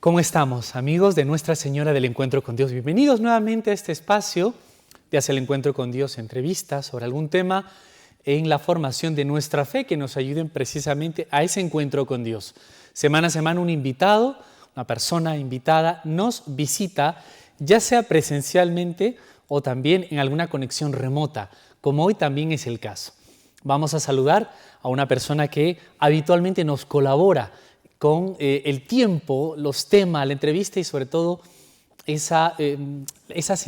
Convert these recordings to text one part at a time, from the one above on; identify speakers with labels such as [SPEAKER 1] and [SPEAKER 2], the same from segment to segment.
[SPEAKER 1] ¿Cómo estamos, amigos de Nuestra Señora del Encuentro con Dios? Bienvenidos nuevamente a este espacio de Hacia el Encuentro con Dios, entrevistas sobre algún tema en la formación de nuestra fe que nos ayuden precisamente a ese encuentro con Dios. Semana a semana un invitado, una persona invitada nos visita, ya sea presencialmente o también en alguna conexión remota, como hoy también es el caso. Vamos a saludar a una persona que habitualmente nos colabora con el tiempo, los temas, la entrevista y sobre todo esas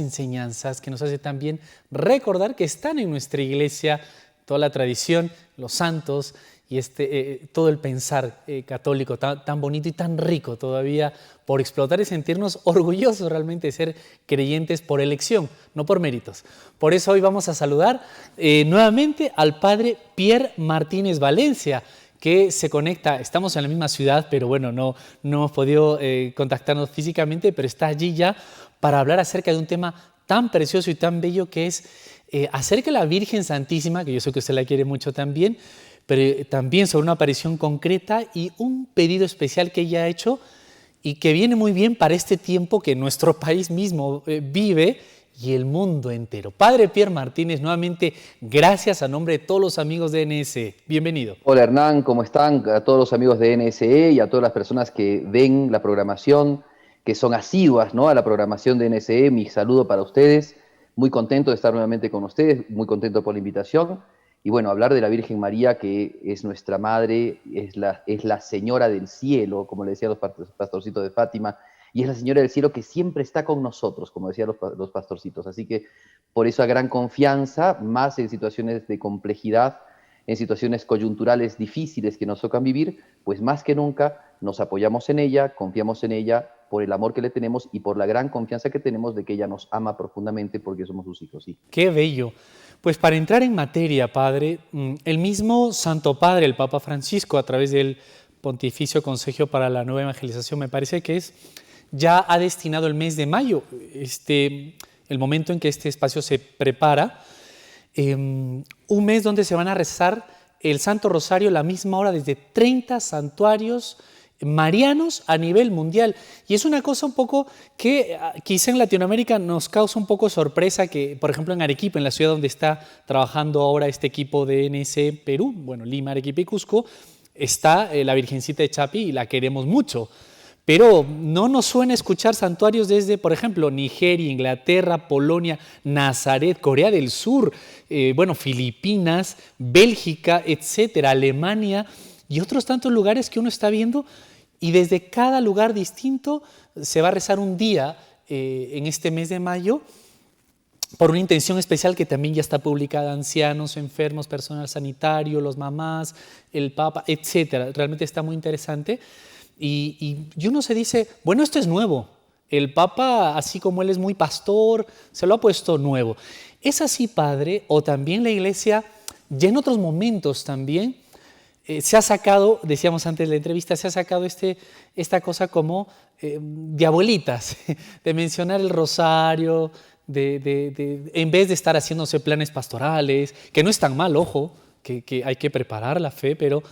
[SPEAKER 1] enseñanzas que nos hace también recordar que están en nuestra iglesia, toda la tradición, los santos y todo el pensar católico tan bonito y tan rico todavía por explotar y sentirnos orgullosos realmente de ser creyentes por elección, no por méritos. Por eso hoy vamos a saludar nuevamente al padre Pierre Martínez Valencia, que se conecta, estamos en la misma ciudad, pero bueno, no hemos podido contactarnos físicamente, pero está allí ya para hablar acerca de un tema tan precioso y tan bello que es acerca de la Virgen Santísima, que yo sé que usted la quiere mucho también, pero también sobre una aparición concreta y un pedido especial que ella ha hecho y que viene muy bien para este tiempo que nuestro país mismo vive y el mundo entero. Padre Pierre Martínez, nuevamente, gracias a nombre de todos los amigos de NSE. Bienvenido.
[SPEAKER 2] Hola Hernán, ¿cómo están? A todos los amigos de NSE y a todas las personas que ven la programación, que son asiduas, ¿no?, a la programación de NSE, mi saludo para ustedes. Muy contento de estar nuevamente con ustedes, muy contento por la invitación. Y bueno, hablar de la Virgen María, que es nuestra madre, es la señora del cielo, como le decían los pastorcitos de Fátima, y es la señora del cielo que siempre está con nosotros, como decían los pastorcitos. Así que por eso a gran confianza, más en situaciones de complejidad, en situaciones coyunturales difíciles que nos tocan vivir, pues más que nunca nos apoyamos en ella, confiamos en ella por el amor que le tenemos y por la gran confianza que tenemos de que ella nos ama profundamente porque somos sus hijos. Sí.
[SPEAKER 1] ¡Qué bello! Pues para entrar en materia, Padre, el mismo Santo Padre, el Papa Francisco, a través del Pontificio Consejo para la Nueva Evangelización, me parece que ya ha destinado el mes de mayo, el momento en que este espacio se prepara, un mes donde se van a rezar el Santo Rosario a la misma hora desde 30 santuarios marianos a nivel mundial. Y es una cosa un poco que quizá en Latinoamérica nos causa un poco sorpresa que, por ejemplo, en Arequipa, en la ciudad donde está trabajando ahora este equipo de NSE Perú, bueno, Lima, Arequipa y Cusco, está la Virgencita de Chapi y la queremos mucho. Pero no nos suena escuchar santuarios desde, por ejemplo, Nigeria, Inglaterra, Polonia, Nazaret, Corea del Sur, Filipinas, Bélgica, etcétera, Alemania y otros tantos lugares que uno está viendo, y desde cada lugar distinto se va a rezar un día en este mes de mayo por una intención especial que también ya está publicada: ancianos, enfermos, personal sanitario, los mamás, el Papa, etcétera. Realmente está muy interesante. Y uno se dice, bueno, esto es nuevo. El Papa, así como él es muy pastor, se lo ha puesto nuevo. ¿Es así, Padre? O también la Iglesia, ya en otros momentos también, se ha sacado, decíamos antes de la entrevista, se ha sacado esta cosa como de abuelitas, de mencionar el rosario, en vez de estar haciéndose planes pastorales, que no es tan mal, ojo, que hay que preparar la fe, pero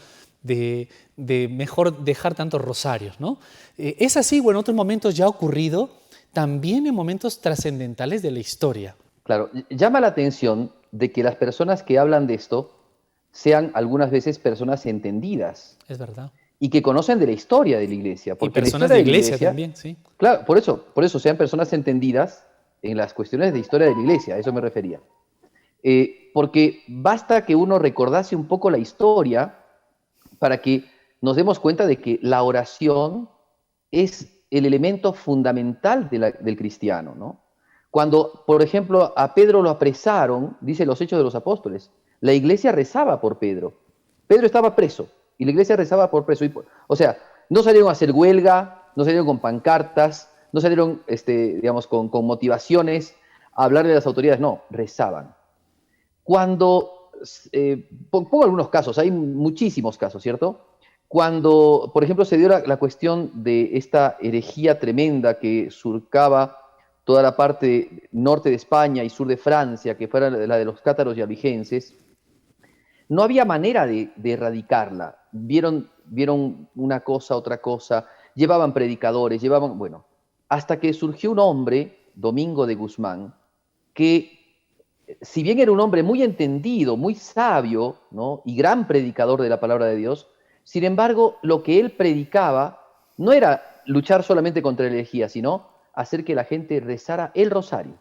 [SPEAKER 1] de mejor dejar tantos rosarios, ¿no? Es así, o en otros momentos ya ha ocurrido, también en momentos trascendentales de la historia.
[SPEAKER 2] Claro, llama la atención de que las personas que hablan de esto sean algunas veces personas entendidas
[SPEAKER 1] Es verdad.
[SPEAKER 2] y que conocen de la historia de la iglesia,
[SPEAKER 1] Y
[SPEAKER 2] porque la
[SPEAKER 1] personas
[SPEAKER 2] historia
[SPEAKER 1] de
[SPEAKER 2] de la
[SPEAKER 1] iglesia
[SPEAKER 2] iglesia,
[SPEAKER 1] también, sí.
[SPEAKER 2] claro, por eso sean personas entendidas en las cuestiones de historia de la iglesia, a eso me refería. Porque basta que uno recordase un poco la historia para que nos demos cuenta de que la oración es el elemento fundamental del cristiano, ¿no? Cuando, por ejemplo, a Pedro lo apresaron, dice los Hechos de los Apóstoles, la iglesia rezaba por Pedro. Pedro estaba preso y la iglesia rezaba por preso. O sea, no salieron a hacer huelga, no salieron con pancartas, no salieron, con motivaciones a hablar de las autoridades, no, rezaban. Cuando, pongo algunos casos, hay muchísimos casos, ¿cierto? Cuando, por ejemplo, se dio la cuestión de esta herejía tremenda que surcaba toda la parte norte de España y sur de Francia, que fuera la de los cátaros y albigenses, no había manera de erradicarla. Vieron una cosa, otra cosa, llevaban predicadores, llevaban, bueno, hasta que surgió un hombre, Domingo de Guzmán, que si bien era un hombre muy entendido, muy sabio, ¿no? Y gran predicador de la palabra de Dios, sin embargo, lo que él predicaba no era luchar solamente contra la herejía, sino hacer que la gente rezara el rosario.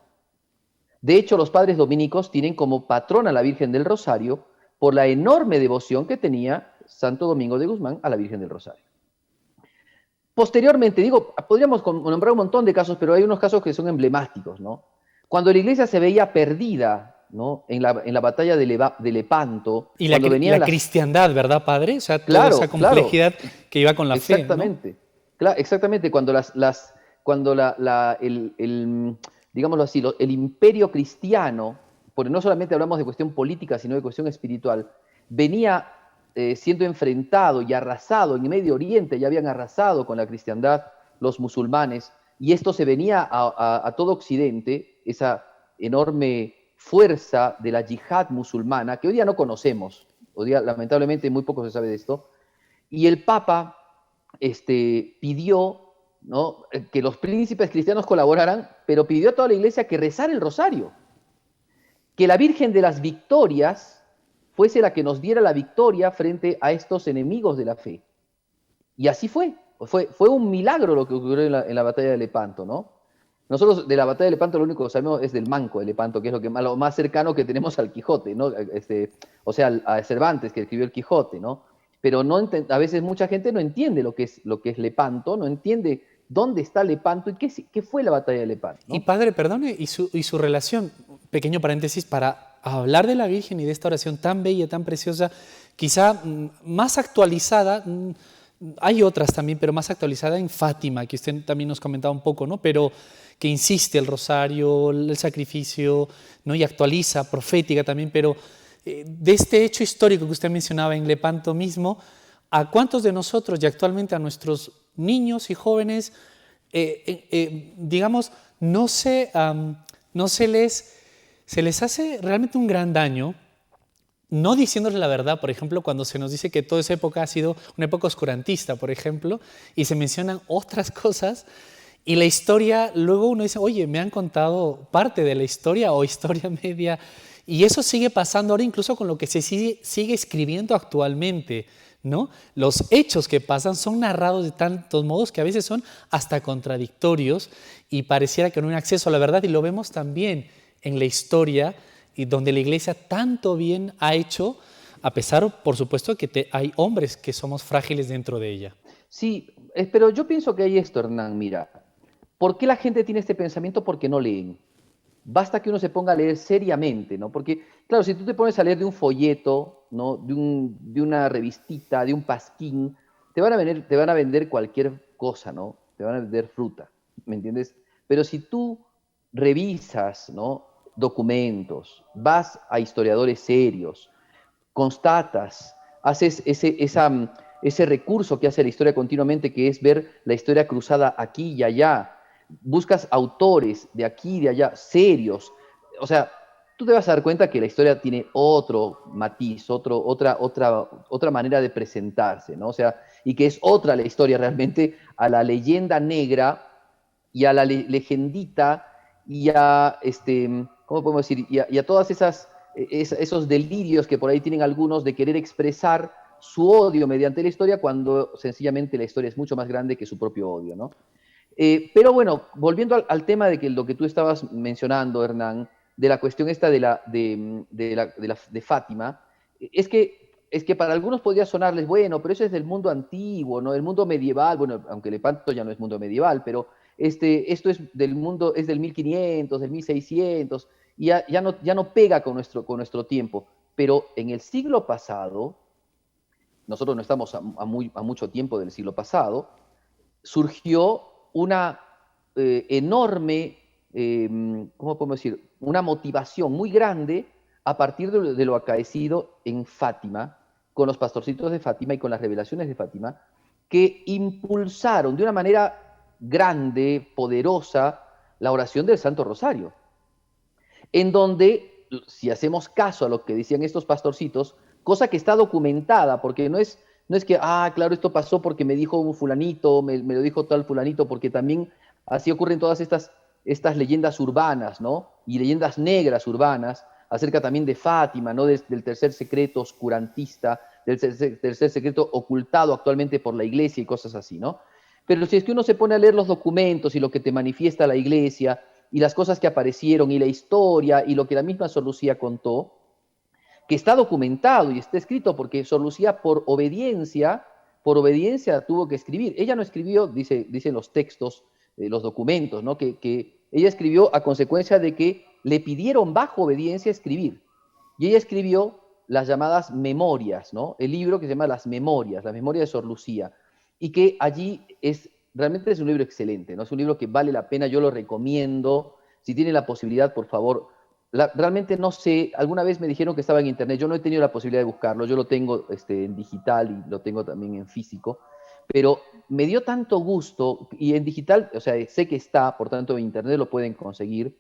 [SPEAKER 2] De hecho, los padres dominicos tienen como patrona a la Virgen del Rosario por la enorme devoción que tenía Santo Domingo de Guzmán a la Virgen del Rosario. Posteriormente, digo, podríamos nombrar un montón de casos, pero hay unos casos que son emblemáticos, ¿no? Cuando la iglesia se veía perdida, ¿no? En la batalla de Lepanto,
[SPEAKER 1] Y
[SPEAKER 2] cuando venían
[SPEAKER 1] la
[SPEAKER 2] las...
[SPEAKER 1] cristiandad, ¿verdad, padre? O sea, toda
[SPEAKER 2] Claro,
[SPEAKER 1] esa
[SPEAKER 2] claro,
[SPEAKER 1] complejidad que iba con la fe, ¿no?
[SPEAKER 2] exactamente. Exactamente, cuando cuando digámoslo así, el imperio cristiano, porque no solamente hablamos de cuestión política, sino de cuestión espiritual, venía siendo enfrentado y arrasado en Medio Oriente, ya habían arrasado con la cristiandad los musulmanes, y esto se venía a todo Occidente, esa enorme fuerza de la yihad musulmana, que hoy día no conocemos, hoy día lamentablemente muy poco se sabe de esto, y el Papa pidió, ¿no?, que los príncipes cristianos colaboraran, pero pidió a toda la iglesia que rezara el rosario, que la Virgen de las Victorias fuese la que nos diera la victoria frente a estos enemigos de la fe. Y así fue. Fue un milagro lo que ocurrió en la batalla de Lepanto, ¿no? Nosotros de la batalla de Lepanto lo único que sabemos es del Manco de Lepanto, que es lo más cercano que tenemos al Quijote, ¿no? O sea, a Cervantes, que escribió el Quijote, ¿no? Pero a veces mucha gente no entiende lo que es Lepanto, no entiende dónde está Lepanto y qué fue la batalla de Lepanto, ¿no?
[SPEAKER 1] Y padre, perdone, y su relación, pequeño paréntesis, para hablar de la Virgen y de esta oración tan bella, tan preciosa, quizá más actualizada, hay otras también, pero más actualizada en Fátima, que usted también nos comentaba un poco, ¿no? Pero que insiste el rosario, el sacrificio, ¿no? Y actualiza, profética también, pero de este hecho histórico que usted mencionaba en Lepanto mismo, ¿a cuántos de nosotros y actualmente a nuestros niños y jóvenes, digamos, se les hace realmente un gran daño, no diciéndoles la verdad? Por ejemplo, cuando se nos dice que toda esa época ha sido una época oscurantista, por ejemplo, y se mencionan otras cosas, y la historia, luego uno dice, oye, me han contado parte de la historia o historia media, y eso sigue pasando ahora incluso con lo que se sigue escribiendo actualmente, ¿no? Los hechos que pasan son narrados de tantos modos que a veces son hasta contradictorios y pareciera que no hay acceso a la verdad, y lo vemos también en la historia, y donde la iglesia tanto bien ha hecho, a pesar, por supuesto, que hay hombres que somos frágiles dentro de ella.
[SPEAKER 2] Sí, pero yo pienso que hay esto, Hernán, mira. ¿Por qué la gente tiene este pensamiento? Porque no leen. Basta que uno se ponga a leer seriamente, ¿no? Porque, claro, si tú te pones a leer de un folleto, ¿no? De una revistita, de un pasquín, te van a vender cualquier cosa, ¿no? Te van a vender fruta, ¿me entiendes? Pero si tú revisas, ¿no?, documentos, vas a historiadores serios, constatas, haces ese recurso que hace la historia continuamente, que es ver la historia cruzada aquí y allá, buscas autores de aquí y de allá, serios, o sea, tú te vas a dar cuenta que la historia tiene otro matiz, otra manera de presentarse, ¿no? O sea, y que es otra la historia realmente a la leyenda negra y a la legendita y a, ¿cómo podemos decir? Y a todas esos delirios que por ahí tienen algunos de querer expresar su odio mediante la historia, cuando sencillamente la historia es mucho más grande que su propio odio, ¿no? Pero bueno, volviendo al tema de lo que tú estabas mencionando, Hernán, de la cuestión esta de Fátima, es que para algunos podría sonarles, bueno, pero eso es del mundo antiguo, ¿no? El mundo medieval, bueno, aunque Lepanto ya no es mundo medieval, pero esto es del mundo, es del 1500, del 1600, y ya no pega con nuestro tiempo. Pero en el siglo pasado, nosotros no estamos a mucho tiempo del siglo pasado, surgió una enorme, ¿cómo podemos decir? Una motivación muy grande a partir de lo acaecido en Fátima, con los pastorcitos de Fátima y con las revelaciones de Fátima, que impulsaron de una manera grande, poderosa, la oración del Santo Rosario, en donde, si hacemos caso a lo que decían estos pastorcitos, cosa que está documentada, porque no es No es que, claro, esto pasó porque me dijo un fulanito, me lo dijo tal fulanito, porque también así ocurren todas estas leyendas urbanas, ¿no? Y leyendas negras urbanas, acerca también de Fátima, ¿no? Del tercer secreto oscurantista, del tercer secreto ocultado actualmente por la iglesia y cosas así, ¿no? Pero si es que uno se pone a leer los documentos y lo que te manifiesta la iglesia y las cosas que aparecieron y la historia y lo que la misma Sor Lucía contó, que está documentado y está escrito porque Sor Lucía por obediencia tuvo que escribir. Ella no escribió, dicen los textos, los documentos, ¿no? Que ella escribió a consecuencia de que le pidieron bajo obediencia escribir. Y ella escribió las llamadas memorias, ¿no? El libro que se llama Las Memorias de Sor Lucía, y que allí realmente es un libro excelente, ¿no? Es un libro que vale la pena, yo lo recomiendo. Si tienen la posibilidad, por favor, realmente no sé, alguna vez me dijeron que estaba en internet, yo no he tenido la posibilidad de buscarlo, yo lo tengo en digital y lo tengo también en físico, pero me dio tanto gusto, y en digital, o sea, sé que está, por tanto en internet lo pueden conseguir,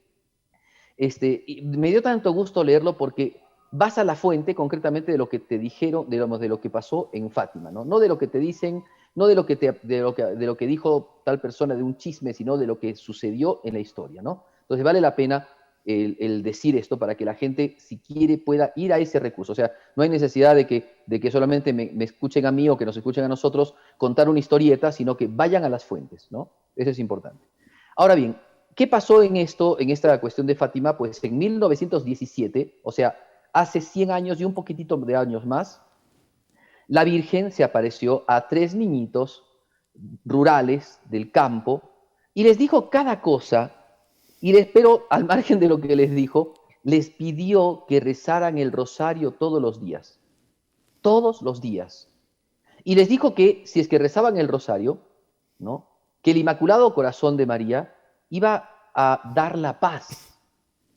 [SPEAKER 2] y me dio tanto gusto leerlo porque vas a la fuente concretamente de lo que te dijeron, digamos, de lo que pasó en Fátima, ¿no? No de lo que te dicen, no de lo que dijo tal persona de un chisme, sino de lo que sucedió en la historia, ¿no? Entonces vale la pena el decir esto para que la gente, si quiere, pueda ir a ese recurso. O sea, no hay necesidad de que solamente me escuchen a mí o que nos escuchen a nosotros contar una historieta, sino que vayan a las fuentes, ¿no? Eso es importante. Ahora bien, ¿qué pasó en esta cuestión de Fátima? Pues en 1917, o sea, hace 100 años y un poquitito de años más, la Virgen se apareció a 3 niñitos rurales del campo y les dijo cada cosa, pero al margen de lo que les dijo, les pidió que rezaran el rosario todos los días. Y les dijo que si es que rezaban el rosario, ¿no? Que el Inmaculado Corazón de María iba a dar la paz.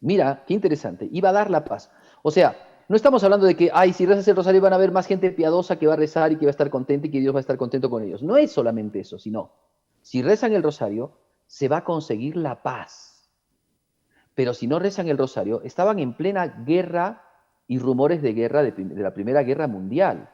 [SPEAKER 2] Mira, qué interesante, iba a dar la paz. O sea, no estamos hablando de que, si rezas el rosario van a haber más gente piadosa que va a rezar y que va a estar contenta y que Dios va a estar contento con ellos. No es solamente eso, sino, si rezan el rosario, se va a conseguir la paz. Pero si no rezan el rosario, estaban en plena guerra y rumores de guerra de la Primera Guerra Mundial.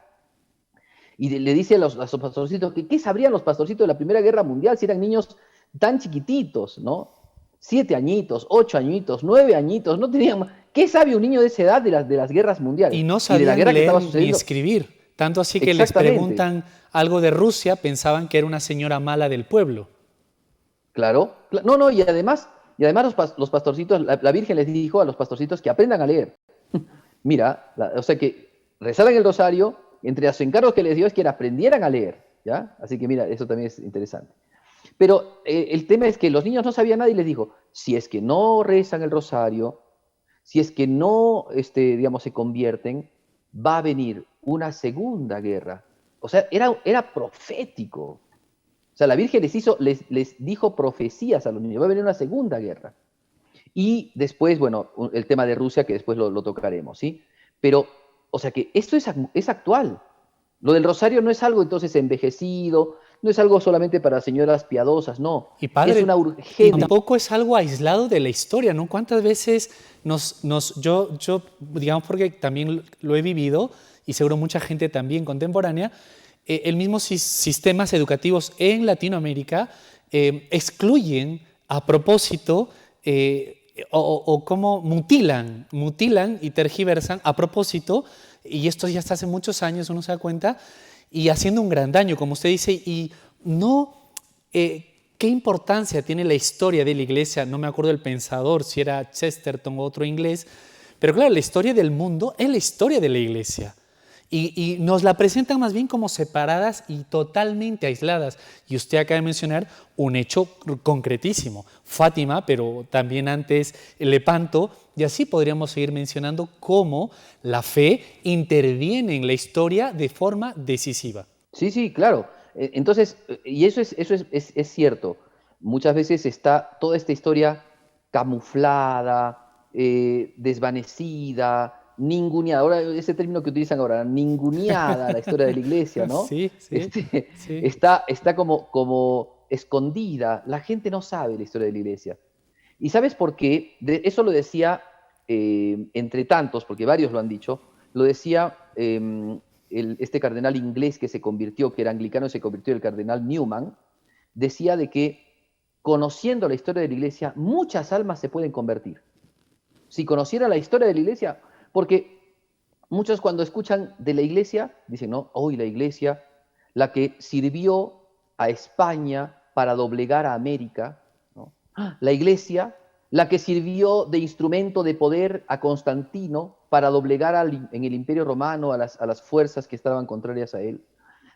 [SPEAKER 2] Y le dice a los pastorcitos, ¿qué sabrían los pastorcitos de la Primera Guerra Mundial si eran niños tan chiquititos, ¿no? 7 añitos, 8 añitos, 9 añitos, no tenían... ¿Qué sabe un niño de esa edad de las guerras mundiales?
[SPEAKER 1] Y no
[SPEAKER 2] Y de la
[SPEAKER 1] sabían
[SPEAKER 2] guerra que
[SPEAKER 1] leer
[SPEAKER 2] estaba
[SPEAKER 1] ni
[SPEAKER 2] sucediendo.
[SPEAKER 1] escribir. Tanto así que les
[SPEAKER 2] Exactamente.
[SPEAKER 1] preguntan algo de Rusia, pensaban que era una señora mala del pueblo.
[SPEAKER 2] Claro. No, y además los pastorcitos, la Virgen les dijo a los pastorcitos que aprendan a leer. Mira, o sea que rezaran el rosario, entre los encargos que les dio es que aprendieran a leer, ¿ya? Así que mira, eso también es interesante. Pero el tema es que los niños no sabían nada y les dijo, si es que no rezan el rosario, si es que no, digamos, se convierten, va a venir una segunda guerra. O sea, era profético. O sea, la Virgen les dijo profecías a los niños, va a venir una segunda guerra. Y después, bueno, el tema de Rusia, que después lo tocaremos, ¿sí? Pero, o sea que esto es actual. Lo del rosario no es algo entonces envejecido, no es algo solamente para señoras piadosas, no.
[SPEAKER 1] Y
[SPEAKER 2] Es
[SPEAKER 1] padre,
[SPEAKER 2] una
[SPEAKER 1] y
[SPEAKER 2] urgente.
[SPEAKER 1] tampoco es algo aislado de la historia, ¿no? ¿Cuántas veces yo, digamos, porque también lo he vivido y seguro mucha gente también contemporánea, el mismo sistemas educativos en Latinoamérica excluyen a propósito o cómo mutilan y tergiversan a propósito, y esto ya está hace muchos años, uno se da cuenta, y haciendo un gran daño, como usted dice, y no... ¿Qué importancia tiene la historia de la iglesia? No me acuerdo del pensador, si era Chesterton o otro inglés, pero claro, la historia del mundo es la historia de la iglesia. Y nos la presentan más bien como separadas y totalmente aisladas. Y usted acaba de mencionar un hecho concretísimo, Fátima, pero también antes Lepanto, y así podríamos seguir mencionando cómo la fe interviene en la historia de forma decisiva.
[SPEAKER 2] Sí, claro. Entonces, y eso es cierto. Muchas veces está toda esta historia camuflada, desvanecida, ninguneada. Ahora, ese término que utilizan ahora, ninguneada la historia de la iglesia, ¿no?
[SPEAKER 1] Sí, sí, sí.
[SPEAKER 2] Está como escondida. La gente no sabe la historia de la iglesia. ¿Y sabes por qué? Eso lo decía, entre tantos, porque varios lo han dicho, lo decía este cardenal inglés que se convirtió, que era anglicano y se convirtió, el cardenal Newman, decía de que conociendo la historia de la iglesia, muchas almas se pueden convertir. Si conociera la historia de la iglesia, porque muchos cuando escuchan de la iglesia, dicen, no, hoy la iglesia, la que sirvió a España para doblegar a América, ¿no? La iglesia, la que sirvió de instrumento de poder a Constantino para doblegar en el Imperio Romano a las fuerzas que estaban contrarias a él.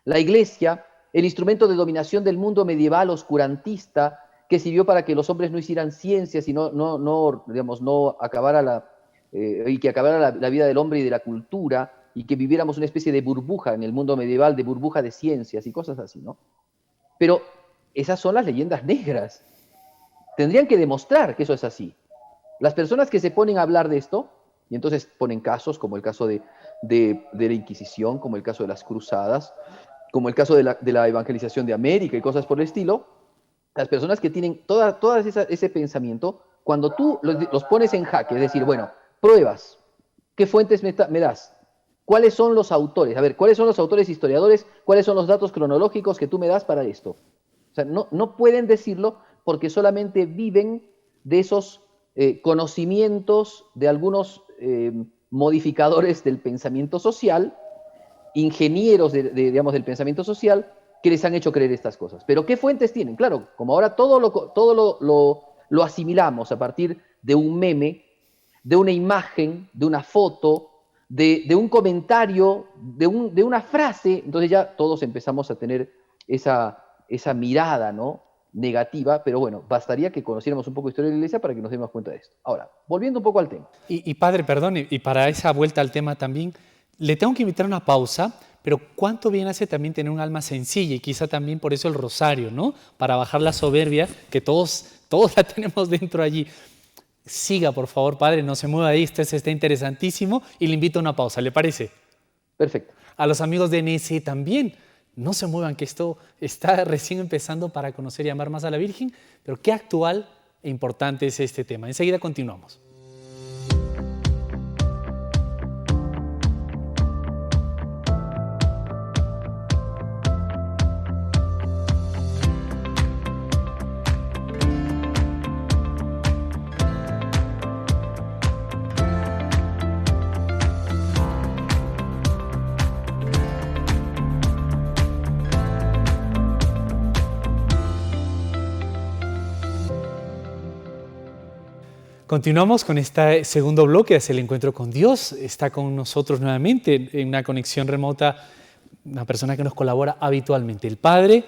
[SPEAKER 2] La iglesia, el instrumento de dominación del mundo medieval oscurantista, que sirvió para que los hombres no hicieran ciencias y no acabara y que acabara la vida del hombre y de la cultura, y que viviéramos una especie de burbuja en el mundo medieval, de burbuja de ciencias y cosas así, ¿no? Pero esas son las leyendas negras. Tendrían que demostrar que eso es así. Las personas que se ponen a hablar de esto, y entonces ponen casos como el caso de la Inquisición, como el caso de las cruzadas, como el caso de la evangelización de América y cosas por el estilo, las personas que tienen todo ese pensamiento, cuando tú los pones en jaque, es decir, bueno, pruebas, ¿qué fuentes me das? ¿Cuáles son los autores? A ver, ¿cuáles son los autores historiadores? ¿Cuáles son los datos cronológicos que tú me das para esto? O sea, no pueden decirlo porque solamente viven de esos conocimientos de algunos modificadores del pensamiento social, ingenieros digamos, del pensamiento social, que les han hecho creer estas cosas. Pero ¿qué fuentes tienen? Claro, como ahora todo lo asimilamos a partir de un meme, de una imagen, de una foto, de un comentario, de una frase, entonces ya todos empezamos a tener esa mirada, ¿no?, negativa, pero bueno, bastaría que conociéramos un poco de historia de la iglesia para que nos demos cuenta de esto. Ahora, volviendo un poco al tema.
[SPEAKER 1] Y padre, perdón, y para esa vuelta al tema también, le tengo que invitar a una pausa, pero cuánto bien hace también tener un alma sencilla y quizá también por eso el rosario, ¿no? Para bajar la soberbia que todos la tenemos dentro allí. Siga, por favor, padre, no se mueva ahí, esto está interesantísimo y le invito a una pausa, ¿le parece?
[SPEAKER 2] Perfecto.
[SPEAKER 1] A los amigos de NSE también, no se muevan, que esto está recién empezando para conocer y amar más a la Virgen, pero qué actual e importante es este tema. Enseguida continuamos. Continuamos con este segundo bloque, es el encuentro con Dios. Está con nosotros nuevamente en una conexión remota una persona que nos colabora habitualmente, el padre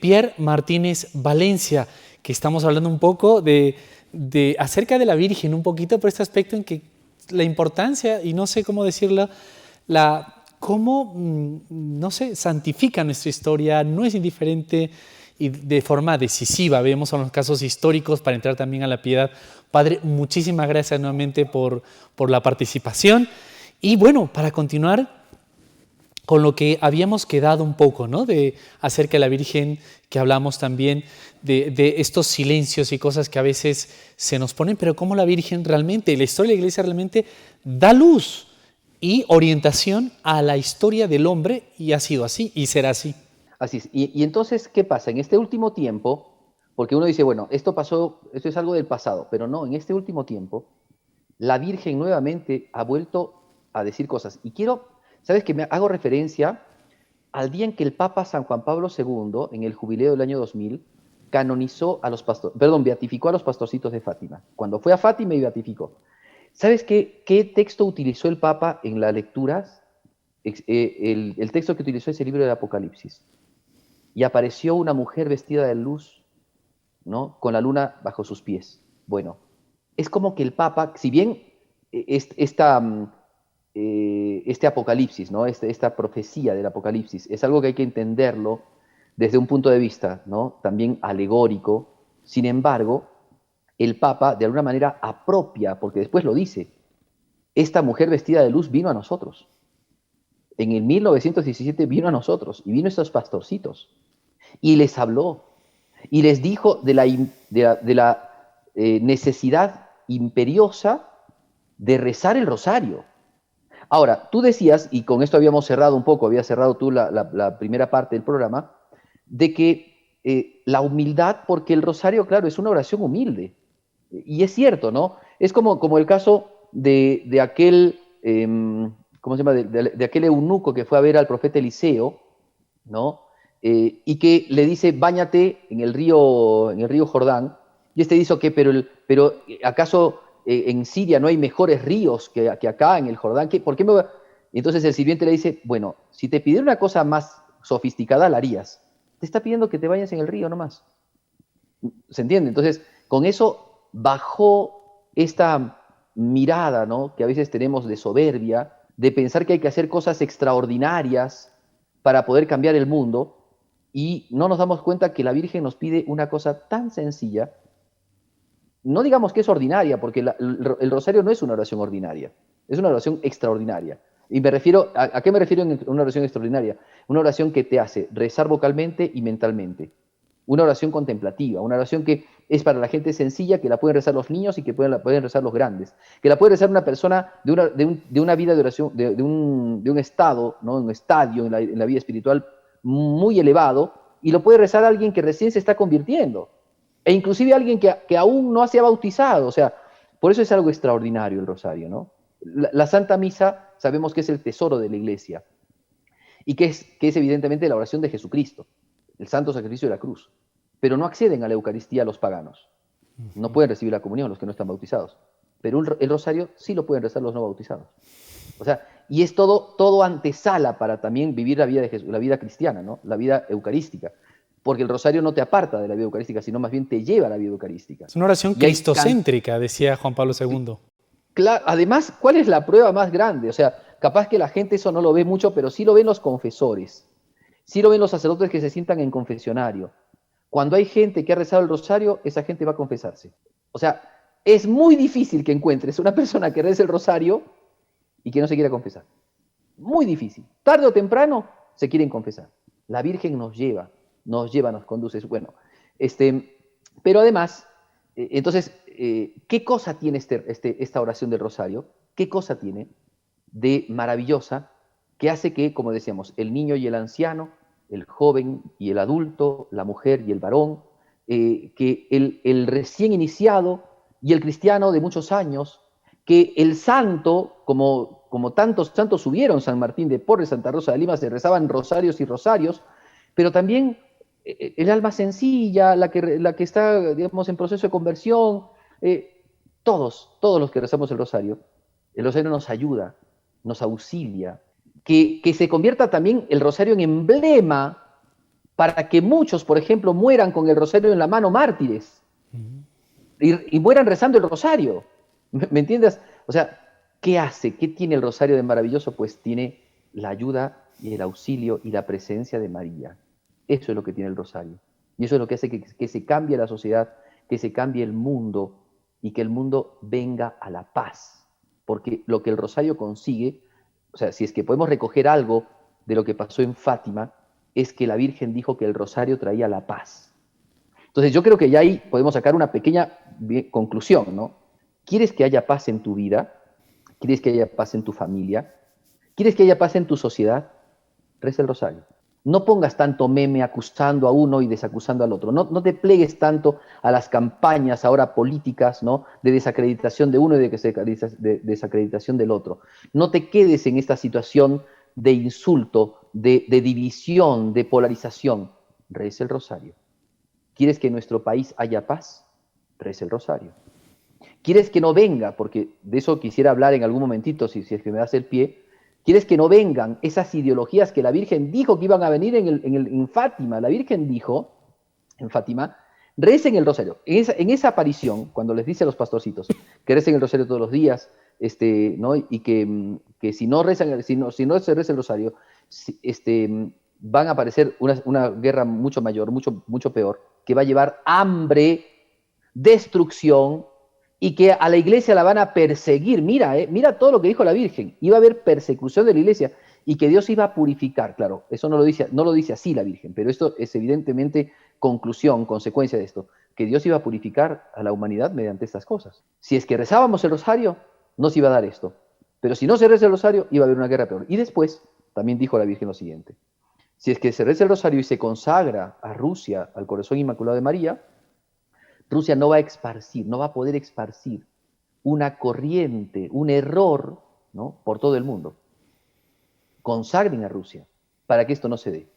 [SPEAKER 1] Pierre Martínez Valencia, que estamos hablando un poco acerca de la Virgen, un poquito por este aspecto en que la importancia, y no sé cómo decirlo, cómo, no sé, santifica nuestra historia, no es indiferente y de forma decisiva. Vemos en los casos históricos para entrar también a la piedad. Padre, muchísimas gracias nuevamente por la participación. Y bueno, para continuar con lo que habíamos quedado un poco, ¿no?, acerca de la Virgen, que hablamos también de estos silencios y cosas que a veces se nos ponen, pero cómo la Virgen realmente, la historia de la Iglesia realmente da luz y orientación a la historia del hombre, y ha sido así y será así.
[SPEAKER 2] Así es. Y entonces, ¿qué pasa? En este último tiempo, porque uno dice, bueno, esto es algo del pasado, pero no, en este último tiempo, la Virgen nuevamente ha vuelto a decir cosas. Y ¿sabes qué? Me hago referencia al día en que el Papa San Juan Pablo II, en el jubileo del año 2000, beatificó a los pastorcitos de Fátima. Cuando fue a Fátima y beatificó. ¿Sabes qué texto utilizó el Papa en las lecturas? El texto que utilizó es el libro del Apocalipsis. Y apareció una mujer vestida de luz, ¿no?, con la luna bajo sus pies. Bueno, es como que el Papa, si bien este Apocalipsis, ¿no?, esta profecía del Apocalipsis, es algo que hay que entenderlo desde un punto de vista, ¿no?, también alegórico, sin embargo, el Papa de alguna manera apropia, porque después lo dice, esta mujer vestida de luz vino a nosotros. En el 1917 vino a nosotros y vino a estos pastorcitos y les habló y les dijo de la necesidad imperiosa de rezar el rosario. Ahora, tú decías, y con esto habíamos cerrado un poco, habías cerrado tú la primera parte del programa, de que la humildad, porque el rosario, claro, es una oración humilde. Y es cierto, ¿no? Es como el caso de aquel, ¿cómo se llama? De aquel eunuco que fue a ver al profeta Eliseo, ¿no? Y que le dice, báñate en el río Jordán. Y este dice, ¿qué? Pero ¿acaso en Siria no hay mejores ríos que acá en el Jordán? ¿Por qué me voy? Y entonces el sirviente le dice, bueno, si te pidiera una cosa más sofisticada, la harías. Te está pidiendo que te bañes en el río nomás. ¿Se entiende? Entonces, con eso bajó esta mirada, ¿no? Que a veces tenemos de soberbia, de pensar que hay que hacer cosas extraordinarias para poder cambiar el mundo, y no nos damos cuenta que la Virgen nos pide una cosa tan sencilla. No digamos que es ordinaria, porque el rosario no es una oración ordinaria, es una oración extraordinaria. Y me refiero, ¿a qué me refiero en una oración extraordinaria? Una oración que te hace rezar vocalmente y mentalmente. Una oración contemplativa, una oración que es para la gente sencilla, que la pueden rezar los niños y que la pueden rezar los grandes, que la puede rezar una persona de una vida de oración, de un estado, ¿no? Un estadio en la vida espiritual muy elevado, y lo puede rezar alguien que recién se está convirtiendo, e inclusive alguien que aún no se ha bautizado. O sea, por eso es algo extraordinario el rosario, ¿no? La Santa Misa sabemos que es el tesoro de la Iglesia, y que es evidentemente la oración de Jesucristo, el santo sacrificio de la cruz. Pero no acceden a la Eucaristía los paganos. No pueden recibir la comunión los que no están bautizados. Pero el rosario sí lo pueden rezar los no bautizados. O sea, y es todo antesala para también vivir la vida de Jesús, la vida cristiana, ¿no? La vida eucarística. Porque el rosario no te aparta de la vida eucarística, sino más bien te lleva a la vida eucarística.
[SPEAKER 1] Es una oración cristocéntrica, decía Juan Pablo II.
[SPEAKER 2] Claro, además, ¿cuál es la prueba más grande? O sea, capaz que la gente eso no lo ve mucho, pero sí lo ven los confesores, sí lo ven los sacerdotes que se sientan en confesionario. Cuando hay gente que ha rezado el rosario, esa gente va a confesarse. O sea, es muy difícil que encuentres una persona que reza el rosario y que no se quiera confesar. Muy difícil. Tarde o temprano se quieren confesar. La Virgen nos lleva, nos conduce. Bueno, pero además, entonces, ¿qué cosa tiene esta oración del rosario? ¿Qué cosa tiene de maravillosa que hace que, como decíamos, el niño y el anciano, el joven y el adulto, la mujer y el varón, que el recién iniciado y el cristiano de muchos años, que el santo, como tantos santos subieron, San Martín de Porres, Santa Rosa de Lima, se rezaban rosarios y rosarios, pero también el alma sencilla, la que está, digamos, en proceso de conversión, todos los que rezamos el rosario nos ayuda, nos auxilia, que se convierta también el rosario en emblema para que muchos, por ejemplo, mueran con el rosario en la mano, mártires, y mueran rezando el rosario. ¿Me entiendes? O sea, ¿qué hace? ¿Qué tiene el rosario de maravilloso? Pues tiene la ayuda y el auxilio y la presencia de María. Eso es lo que tiene el rosario. Y eso es lo que hace que se cambie la sociedad, que se cambie el mundo, y que el mundo venga a la paz. Porque lo que el rosario consigue, o sea, si es que podemos recoger algo de lo que pasó en Fátima, es que la Virgen dijo que el rosario traía la paz. Entonces yo creo que ya ahí podemos sacar una pequeña conclusión, ¿no? ¿Quieres que haya paz en tu vida? ¿Quieres que haya paz en tu familia? ¿Quieres que haya paz en tu sociedad? Reza el rosario. No pongas tanto meme acusando a uno y desacusando al otro. No te plegues tanto a las campañas ahora políticas, ¿no? De desacreditación de uno y de desacreditación del otro. No te quedes en esta situación de insulto, de división, de polarización. Reza el rosario. ¿Quieres que en nuestro país haya paz? Reza el rosario. ¿Quieres que no venga? Porque de eso quisiera hablar en algún momentito, si es que me das el pie. ¿Quieres que no vengan esas ideologías que la Virgen dijo que iban a venir en Fátima? La Virgen dijo, en Fátima, recen el rosario. En esa aparición, cuando les dice a los pastorcitos que recen el rosario todos los días, ¿no? Y que si no se reza el rosario, van a aparecer una guerra mucho mayor, mucho peor, que va a llevar hambre, destrucción, y que a la iglesia la van a perseguir. Mira todo lo que dijo la Virgen. Iba a haber persecución de la iglesia y que Dios iba a purificar. Claro, eso no lo dice así la Virgen, pero esto es evidentemente conclusión, consecuencia de esto, que Dios iba a purificar a la humanidad mediante estas cosas. Si es que rezábamos el rosario, nos iba a dar esto. Pero si no se reza el rosario, iba a haber una guerra peor. Y después, también dijo la Virgen lo siguiente: si es que se reza el rosario y se consagra a Rusia, al corazón inmaculado de María, Rusia no va a esparcir, no va a poder esparcir una corriente, un error, ¿no?, por todo el mundo. Consagren a Rusia para que esto no se dé.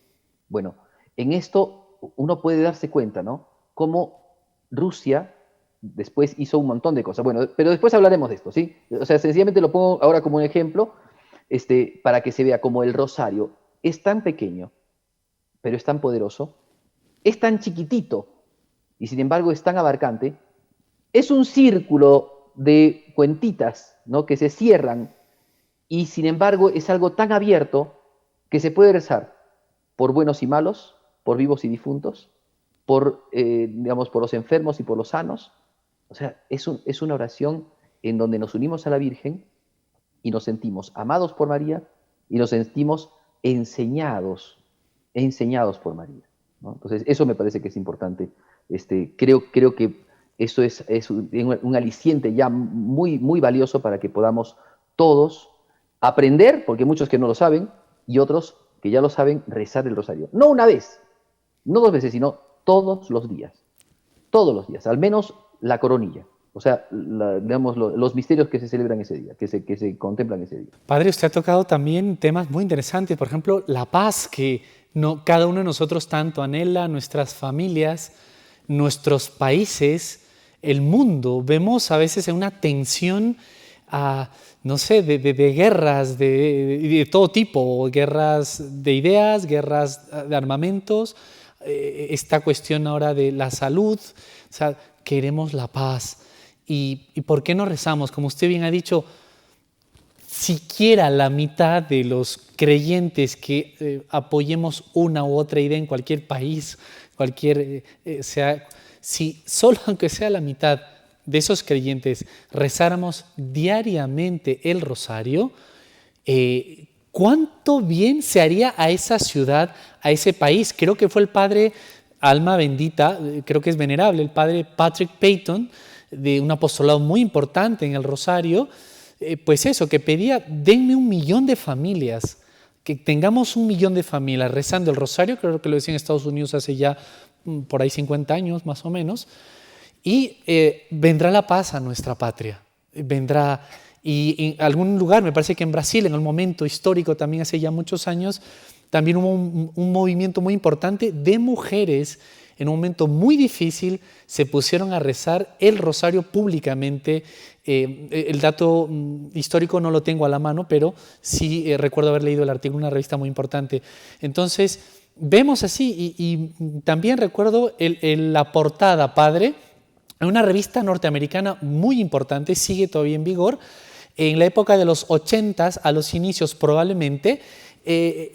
[SPEAKER 2] Bueno, en esto uno puede darse cuenta, ¿no?, cómo Rusia después hizo un montón de cosas. Bueno, pero después hablaremos de esto, ¿sí? O sea, sencillamente lo pongo ahora como un ejemplo, para que se vea cómo el rosario es tan pequeño, pero es tan poderoso, es tan chiquitito y sin embargo es tan abarcante. Es un círculo de cuentitas, ¿no?, que se cierran, y sin embargo es algo tan abierto que se puede rezar por buenos y malos, por vivos y difuntos, digamos, por los enfermos y por los sanos. O sea, es una oración en donde nos unimos a la Virgen y nos sentimos amados por María y nos sentimos enseñados por María, ¿no? Entonces, eso me parece que es importante. Creo que eso es un aliciente ya muy, muy valioso para que podamos todos aprender, porque muchos que no lo saben y otros que ya lo saben, rezar el rosario. No una vez, no 2 veces, sino todos los días, al menos la coronilla. O sea, digamos, los misterios que se celebran ese día, que se contemplan ese día.
[SPEAKER 1] Padre, usted ha tocado también temas muy interesantes, por ejemplo, la paz que cada uno de nosotros tanto anhela, nuestras familias, nuestros países, el mundo. Vemos a veces una tensión, no sé, de guerras de todo tipo, guerras de ideas, guerras de armamentos, esta cuestión ahora de la salud. O sea, queremos la paz. ¿Y por qué no rezamos? Como usted bien ha dicho, siquiera la mitad de los creyentes que apoyemos una u otra idea en cualquier país, si solo aunque sea la mitad de esos creyentes rezáramos diariamente el rosario, ¿cuánto bien se haría a esa ciudad, a ese país? Creo que fue el padre, alma bendita, creo que es venerable, el padre Patrick Peyton, de un apostolado muy importante en el rosario, pues eso, que pedía: denme 1.000.000 de familias, que tengamos 1.000.000 de familias rezando el rosario. Creo que lo decía en Estados Unidos hace ya por ahí 50 años más o menos, y vendrá la paz a nuestra patria, vendrá. Y en algún lugar, me parece que en Brasil, en el momento histórico también hace ya muchos años, también hubo un movimiento muy importante de mujeres. En un momento muy difícil se pusieron a rezar el rosario públicamente. El dato histórico no lo tengo a la mano, pero sí recuerdo haber leído el artículo en una revista muy importante. Entonces, vemos así, y también recuerdo la portada, padre, en una revista norteamericana muy importante, sigue todavía en vigor, en la época de los 80s, a los inicios probablemente,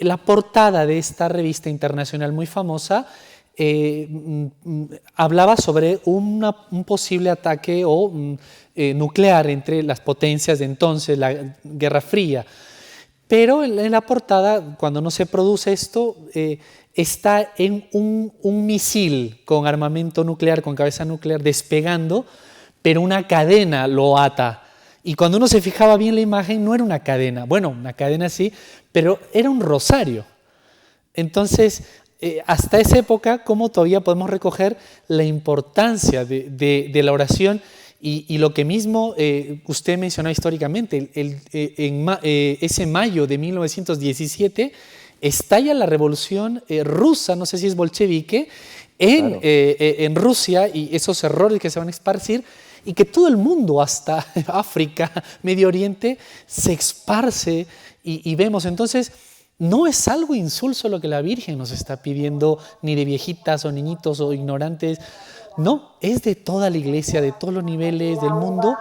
[SPEAKER 1] la portada de esta revista internacional muy famosa hablaba sobre un posible ataque nuclear entre las potencias de entonces, la Guerra Fría. Pero en la portada, cuando no se produce esto, está en un misil con armamento nuclear, con cabeza nuclear, despegando, pero una cadena lo ata. Y cuando uno se fijaba bien la imagen, no era una cadena, bueno, una cadena sí, pero era un rosario. Entonces, hasta esa época, ¿cómo todavía podemos recoger la importancia de la oración? Y lo que mismo usted mencionó históricamente, ese mayo de 1917 estalla la revolución rusa, no sé si es bolchevique,
[SPEAKER 2] Claro.
[SPEAKER 1] en Rusia, y esos errores que se van a esparcir, y que todo el mundo, hasta África, Medio Oriente, se esparce y vemos. Entonces, no es algo insulso lo que la Virgen nos está pidiendo, ni de viejitas o niñitos o ignorantes. No, es de toda la Iglesia, de todos los niveles del mundo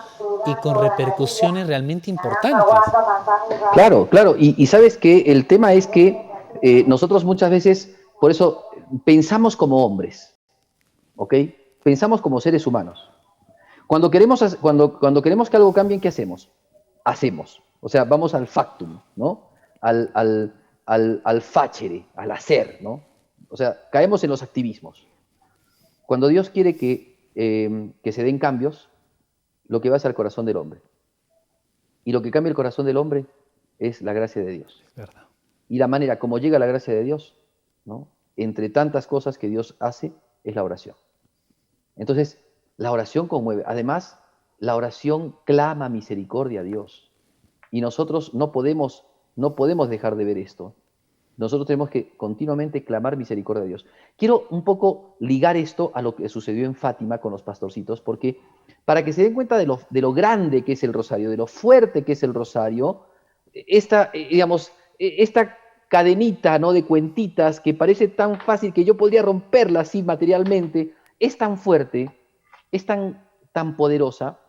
[SPEAKER 1] y con repercusiones realmente importantes.
[SPEAKER 2] Claro, claro. Y sabes que el tema es que nosotros muchas veces, por eso, pensamos como hombres, ¿ok? Pensamos como seres humanos. Cuando queremos que algo cambie, ¿qué hacemos? Hacemos. O sea, vamos al factum, ¿no? Al facere, al hacer, ¿no? O sea, caemos en los activismos. Cuando Dios quiere que se den cambios, lo que va es al corazón del hombre. Y lo que cambia el corazón del hombre es la gracia de Dios.
[SPEAKER 1] Es verdad.
[SPEAKER 2] Y la manera como llega la gracia de Dios, ¿no? Entre tantas cosas que Dios hace, es la oración. Entonces, la oración conmueve. Además, la oración clama misericordia a Dios. Y nosotros no podemos dejar de ver esto. Nosotros tenemos que continuamente clamar misericordia a Dios. Quiero un poco ligar esto a lo que sucedió en Fátima con los pastorcitos, porque para que se den cuenta de lo grande que es el rosario, de lo fuerte que es el rosario, esta cadenita, ¿no?, de cuentitas que parece tan fácil que yo podría romperla así materialmente, es tan fuerte, es tan poderosa,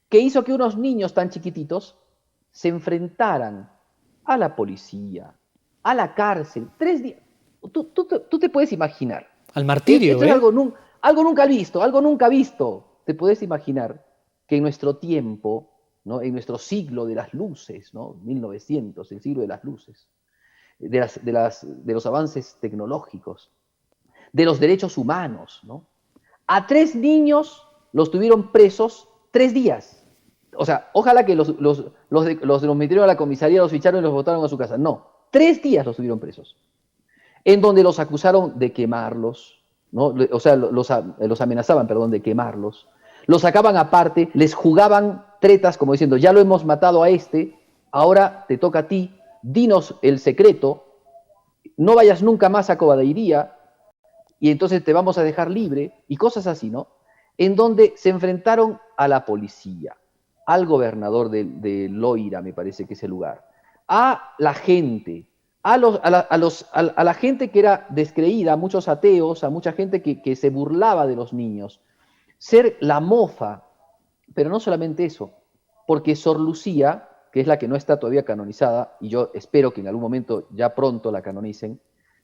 [SPEAKER 2] que hizo que unos niños tan chiquititos se enfrentaran a la policía, a la cárcel, 3 días. Tú te puedes imaginar.
[SPEAKER 1] Al martirio,
[SPEAKER 2] Esto es algo nunca visto, algo nunca visto. Te puedes imaginar que en nuestro tiempo, ¿no?, en nuestro siglo de las luces, ¿no?, 1900, el siglo de las luces, de los avances tecnológicos, de los derechos humanos, ¿no?, a 3 niños los tuvieron presos 3 días. O sea, ojalá que los metieron a la comisaría, los ficharon y los botaron a su casa. No, 3 días los tuvieron presos. En donde los acusaron de quemarlos, ¿no? O sea, los amenazaban, perdón, de quemarlos. Los sacaban aparte, les jugaban tretas como diciendo, ya lo hemos matado a este, ahora te toca a ti, dinos el secreto, no vayas nunca más a Cobadeiría y entonces te vamos a dejar libre, y cosas así, ¿no? En donde se enfrentaron a la policía, al gobernador de Loira, me parece que es el lugar, a la gente, a la gente que era descreída, a muchos ateos, a mucha gente que se burlaba de los niños, ser la mofa, pero no solamente eso, porque Sor Lucía, que es la que no está todavía canonizada, y yo espero que en algún momento ya pronto la canonicen,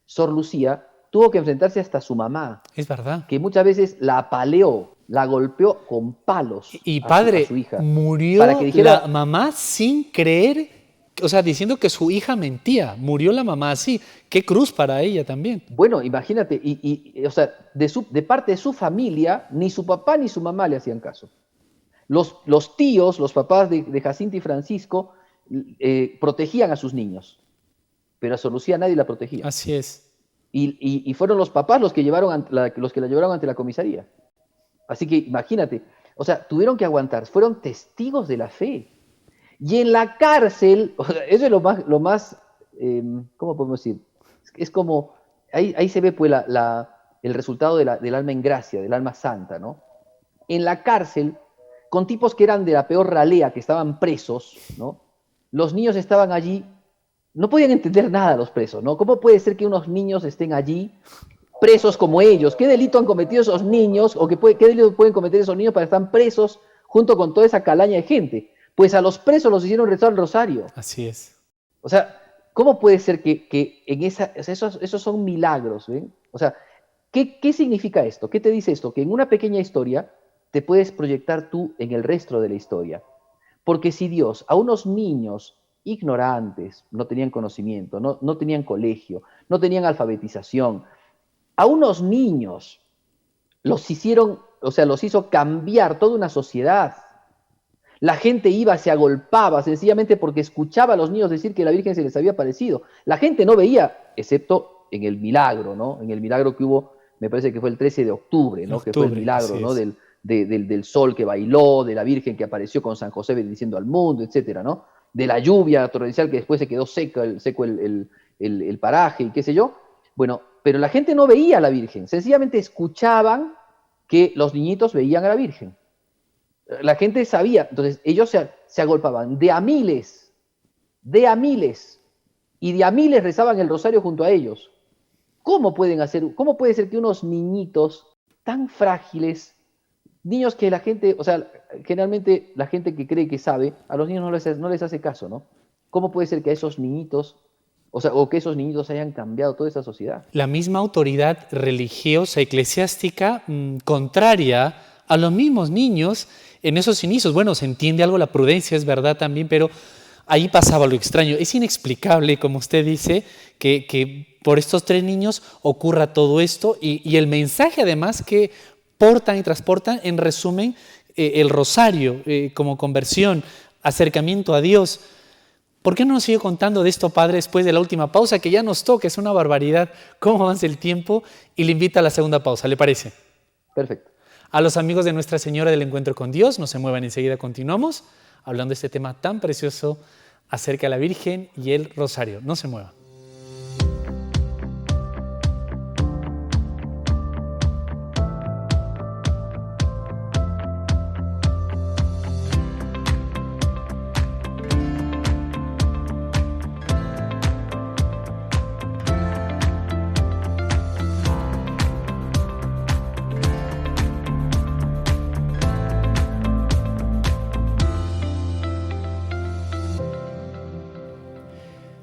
[SPEAKER 2] Sor Lucía tuvo que enfrentarse hasta a su mamá.
[SPEAKER 1] Es verdad.
[SPEAKER 2] Que muchas veces la apaleó, la golpeó con palos
[SPEAKER 1] y padre,
[SPEAKER 2] a su hija.
[SPEAKER 1] Murió
[SPEAKER 2] para que dijera,
[SPEAKER 1] la mamá sin creer, o sea, diciendo que su hija mentía. Murió la mamá así. Qué cruz para ella también.
[SPEAKER 2] Bueno, imagínate, o sea, de parte de su familia, ni su papá ni su mamá le hacían caso. Los tíos, los papás de Jacinta y Francisco, protegían a sus niños, pero a Sor Lucía nadie la protegía.
[SPEAKER 1] Así es.
[SPEAKER 2] Y fueron los papás los que la llevaron ante la comisaría. Así que imagínate, o sea, tuvieron que aguantar, fueron testigos de la fe. Y en la cárcel, o sea, eso es lo más ¿cómo podemos decir? Es como, ahí se ve pues el resultado del alma en gracia, del alma santa, ¿no? En la cárcel, con tipos que eran de la peor ralea, que estaban presos, ¿no? Los niños estaban allí, no podían entender nada los presos, ¿no? ¿Cómo puede ser que unos niños estén allí presos como ellos? ¿Qué delito han cometido esos niños? ¿O qué delito pueden cometer esos niños para estar presos junto con toda esa calaña de gente? Pues a los presos los hicieron rezar el rosario.
[SPEAKER 1] Así es.
[SPEAKER 2] O sea, ¿cómo puede ser que en o sea, esos son milagros, ¿ven? O sea, ¿qué significa esto? ¿Qué te dice esto? Que en una pequeña historia te puedes proyectar tú en el resto de la historia. Porque si Dios a unos niños ignorantes, no tenían conocimiento, no tenían colegio, no tenían alfabetización, a unos niños los hizo cambiar toda una sociedad. La gente iba, se agolpaba, sencillamente porque escuchaba a los niños decir que la Virgen se les había aparecido. La gente no veía, excepto en el milagro, ¿no? En el milagro que hubo, me parece que fue el 13 de octubre, ¿no? Que fue el milagro, ¿no? Del sol que bailó, de la Virgen que apareció con San José bendiciendo al mundo, etcétera, ¿no? De la lluvia torrencial que después se quedó seco el paraje y qué sé yo. Bueno, pero la gente no veía a la Virgen, sencillamente escuchaban que los niñitos veían a la Virgen. La gente sabía, entonces ellos se agolpaban de a miles, y de a miles rezaban el rosario junto a ellos. ¿Cómo puede ser que unos niñitos tan frágiles, niños que la gente, o sea, generalmente la gente que cree que sabe, a los niños no les hace caso, ¿no? ¿Cómo puede ser que a esos niñitos, o que esos niñitos hayan cambiado toda esa sociedad?
[SPEAKER 1] La misma autoridad religiosa, eclesiástica, contraria a los mismos niños en esos inicios. Bueno, se entiende algo la prudencia, es verdad también, pero ahí pasaba lo extraño. Es inexplicable, como usted dice, que por estos 3 niños ocurra todo esto y el mensaje además que portan y transportan, en resumen, el rosario como conversión acercamiento a Dios. ¿Por qué no nos sigue contando de esto, Padre, después de la última pausa, que ya nos toca, es una barbaridad cómo avanza el tiempo, y le invita a la segunda pausa, ¿le parece?
[SPEAKER 2] Perfecto.
[SPEAKER 1] A los amigos de Nuestra Señora del Encuentro con Dios, no se muevan, enseguida continuamos hablando de este tema tan precioso acerca de la Virgen y el Rosario. No se muevan.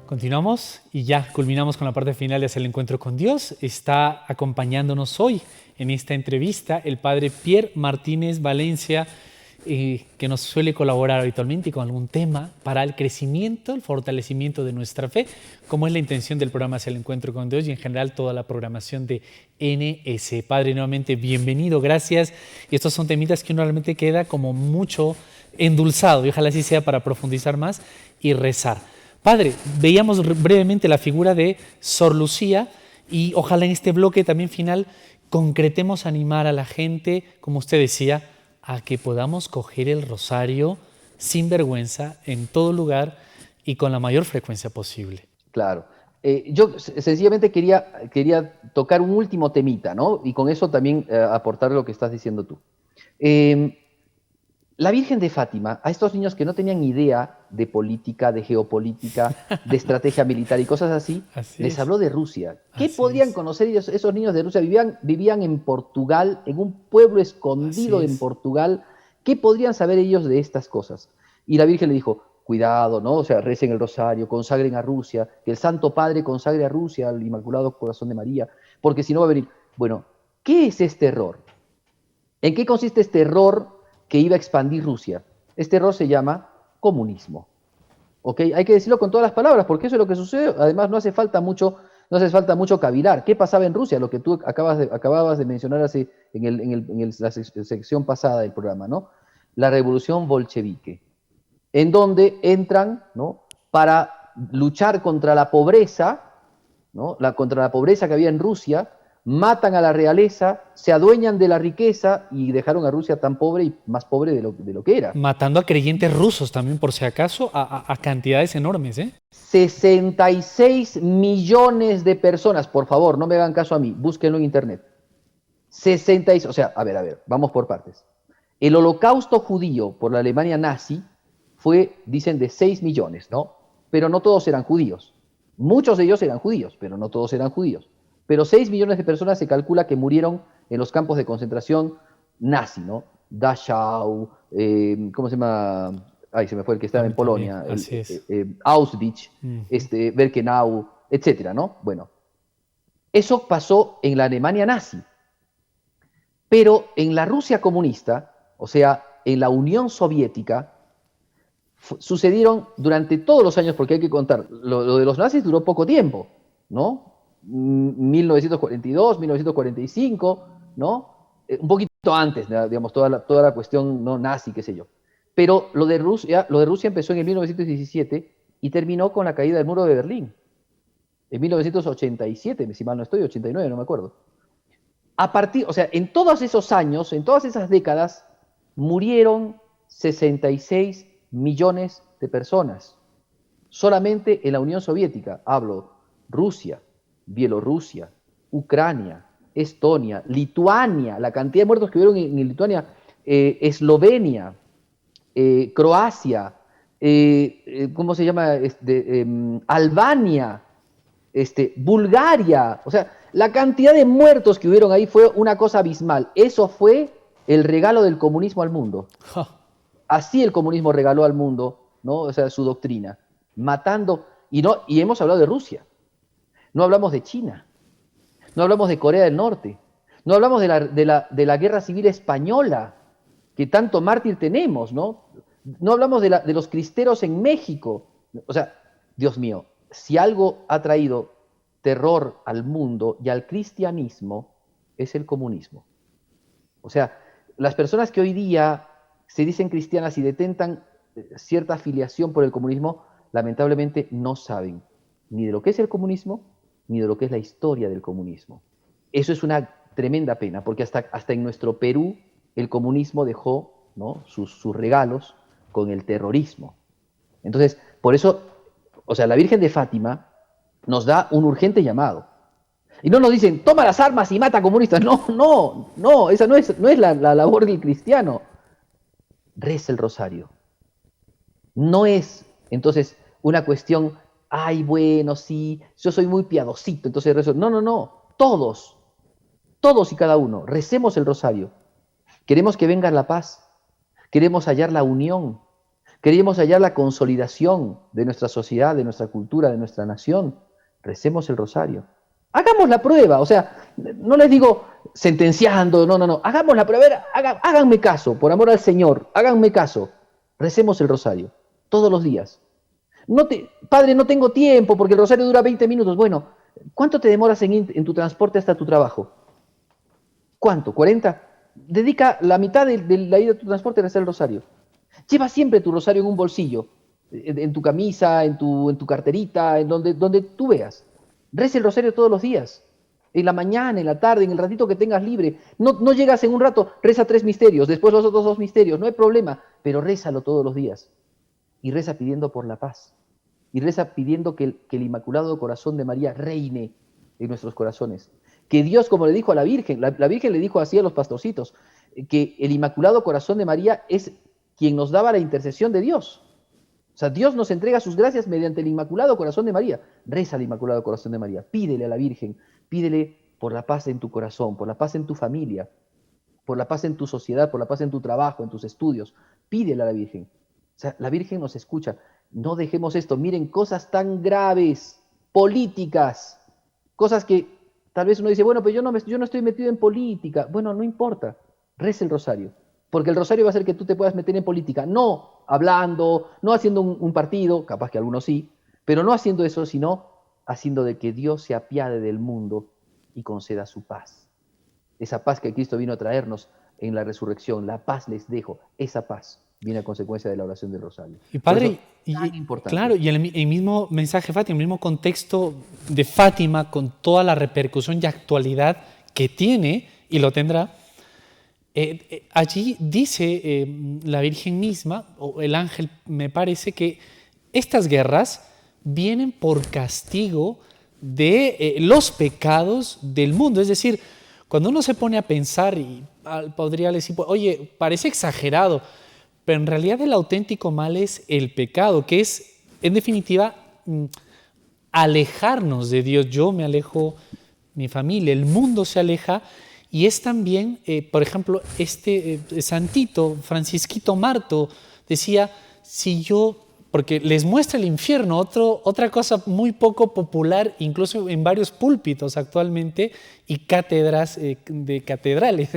[SPEAKER 1] Continuamos y ya culminamos con la parte final de Hacer el Encuentro con Dios. Está acompañándonos hoy en esta entrevista el padre Pierre Martínez Valencia, que nos suele colaborar habitualmente con algún tema para el crecimiento, el fortalecimiento de nuestra fe, como es la intención del programa Hacer el Encuentro con Dios y en general toda la programación de NS. Padre, nuevamente bienvenido, gracias. Y estos son temitas que uno realmente queda como mucho endulzado y ojalá así sea para profundizar más y rezar. Padre, veíamos brevemente la figura de Sor Lucía y ojalá en este bloque también final concretemos animar a la gente, como usted decía, a que podamos coger el rosario sin vergüenza, en todo lugar y con la mayor frecuencia posible.
[SPEAKER 2] Claro. Yo sencillamente quería tocar un último temita, ¿no? Y con eso también aportar lo que estás diciendo tú. La Virgen de Fátima, a estos niños que no tenían idea de política, de geopolítica, de estrategia militar y cosas así, les habló de Rusia. ¿Qué podrían conocer ellos, esos niños de Rusia? Vivían en Portugal, en un pueblo escondido en Portugal. ¿Qué podrían saber ellos de estas cosas? Y la Virgen le dijo, cuidado, ¿no? O sea, recen el rosario, consagren a Rusia, que el Santo Padre consagre a Rusia, al Inmaculado Corazón de María, porque si no va a venir. Bueno, ¿qué es este error? ¿En qué consiste este error que iba a expandir Rusia? Este error se llama comunismo. ¿Ok? Hay que decirlo con todas las palabras, porque eso es lo que sucede. Además, no hace falta mucho cavilar. ¿Qué pasaba en Rusia? Lo que tú acababas de mencionar en la sección pasada del programa, ¿no? La revolución bolchevique, en donde entran, ¿no?, para luchar contra la pobreza, ¿no?, contra la pobreza que había en Rusia. Matan a la realeza, se adueñan de la riqueza y dejaron a Rusia tan pobre y más pobre de lo que era.
[SPEAKER 1] Matando a creyentes rusos también, por si acaso, a cantidades enormes, ¿eh?
[SPEAKER 2] 66 millones de personas, por favor, no me hagan caso a mí, búsquenlo en internet. 66, o sea, a ver, vamos por partes. El holocausto judío por la Alemania nazi fue, dicen, de 6 millones, ¿no? Pero no todos eran judíos. Muchos de ellos eran judíos, pero no todos eran judíos. Pero 6 millones de personas se calcula que murieron en los campos de concentración nazi, ¿no? Dachau, ¿cómo se llama? Ay, se me fue el que estaba en Polonia. Auschwitz, Birkenau, etcétera, ¿no? Bueno, eso pasó en la Alemania nazi. Pero en la Rusia comunista, o sea, en la Unión Soviética, sucedieron durante todos los años, porque hay que contar, lo de los nazis duró poco tiempo, ¿no? 1942, 1945, ¿no? Un poquito antes, digamos, toda la cuestión no nazi, qué sé yo. Pero lo de Rusia empezó en el 1917 y terminó con la caída del muro de Berlín. En 1987, si mal no estoy, 89, no me acuerdo. O sea, en todos esos años, en todas esas décadas, murieron 66 millones de personas. Solamente en la Unión Soviética, hablo, Rusia, Bielorrusia, Ucrania, Estonia, Lituania, la cantidad de muertos que hubieron en Lituania, Eslovenia, Croacia, ¿cómo se llama? Albania, Bulgaria. O sea, la cantidad de muertos que hubieron ahí fue una cosa abismal. Eso fue el regalo del comunismo al mundo. Así el comunismo regaló al mundo, ¿no? O sea, su doctrina, matando. Y hemos hablado de Rusia. No hablamos de China, no hablamos de Corea del Norte, no hablamos de la guerra civil española, que tanto mártir tenemos, ¿no? No hablamos de los cristeros en México. O sea, Dios mío, si algo ha traído terror al mundo y al cristianismo, es el comunismo. O sea, las personas que hoy día se dicen cristianas y detentan cierta afiliación por el comunismo, lamentablemente no saben ni de lo que es el comunismo, ni de lo que es la historia del comunismo. Eso es una tremenda pena, porque hasta en nuestro Perú el comunismo dejó, ¿no?, sus regalos con el terrorismo. Entonces, por eso, o sea, la Virgen de Fátima nos da un urgente llamado. Y no nos dicen, toma las armas y mata comunistas. No, no, no, esa no es la labor del cristiano. Reza el rosario. No es, entonces, una cuestión, ay, bueno, sí, yo soy muy piadosito, entonces rezo. No, no, no, todos y cada uno, recemos el rosario. Queremos que venga la paz, queremos hallar la unión, queremos hallar la consolidación de nuestra sociedad, de nuestra cultura, de nuestra nación. Recemos el rosario. Hagamos la prueba, o sea, no les digo sentenciando, no, no, no, hagamos la prueba, háganme caso, por amor al Señor, háganme caso. Recemos el rosario, todos los días. Padre, no tengo tiempo porque el rosario dura 20 minutos. Bueno, ¿cuánto te demoras en tu transporte hasta tu trabajo? ¿Cuánto? ¿40? Dedica la mitad de la ida a tu transporte a rezar el rosario. Lleva siempre tu rosario en un bolsillo, en tu camisa, en tu carterita, en donde tú veas. Reza el rosario todos los días. En la mañana, en la tarde, en el ratito que tengas libre. No llegas en un rato, reza 3 misterios, después los otros 2 misterios, no hay problema, pero rézalo todos los días. Y reza pidiendo por la paz. Y reza pidiendo que el Inmaculado Corazón de María reine en nuestros corazones. Que Dios, como le dijo a la Virgen, la Virgen le dijo así a los pastorcitos, que el Inmaculado Corazón de María es quien nos daba la intercesión de Dios. O sea, Dios nos entrega sus gracias mediante el Inmaculado Corazón de María. Reza al Inmaculado Corazón de María, pídele a la Virgen, pídele por la paz en tu corazón, por la paz en tu familia, por la paz en tu sociedad, por la paz en tu trabajo, en tus estudios. Pídele a la Virgen. O sea, la Virgen nos escucha. No dejemos esto. Miren, cosas tan graves, políticas, cosas que tal vez uno dice, bueno, pero yo no estoy metido en política. Bueno, no importa. Reza el rosario. Porque el rosario va a hacer que tú te puedas meter en política. No hablando, no haciendo un partido, capaz que algunos sí, pero no haciendo eso, sino haciendo de que Dios se apiade del mundo y conceda su paz. Esa paz que Cristo vino a traernos en la resurrección. La paz les dejo. Esa paz viene a consecuencia de la oración del rosario.
[SPEAKER 1] Y Padre,
[SPEAKER 2] tan importante.
[SPEAKER 1] Claro, y el mismo mensaje de Fátima, el mismo contexto de Fátima, con toda la repercusión y actualidad que tiene y lo tendrá, allí dice la Virgen misma, o el ángel me parece, que estas guerras vienen por castigo de los pecados del mundo. Es decir, cuando uno se pone a pensar, y podría decir, oye, parece exagerado, pero en realidad el auténtico mal es el pecado, que es, en definitiva, alejarnos de Dios. Yo me alejo, mi familia, el mundo se aleja, y es también, por ejemplo, santito, Francisquito Marto, decía, si yo, porque les muestra el infierno, otra cosa muy poco popular, incluso en varios púlpitos actualmente, y cátedras de catedrales,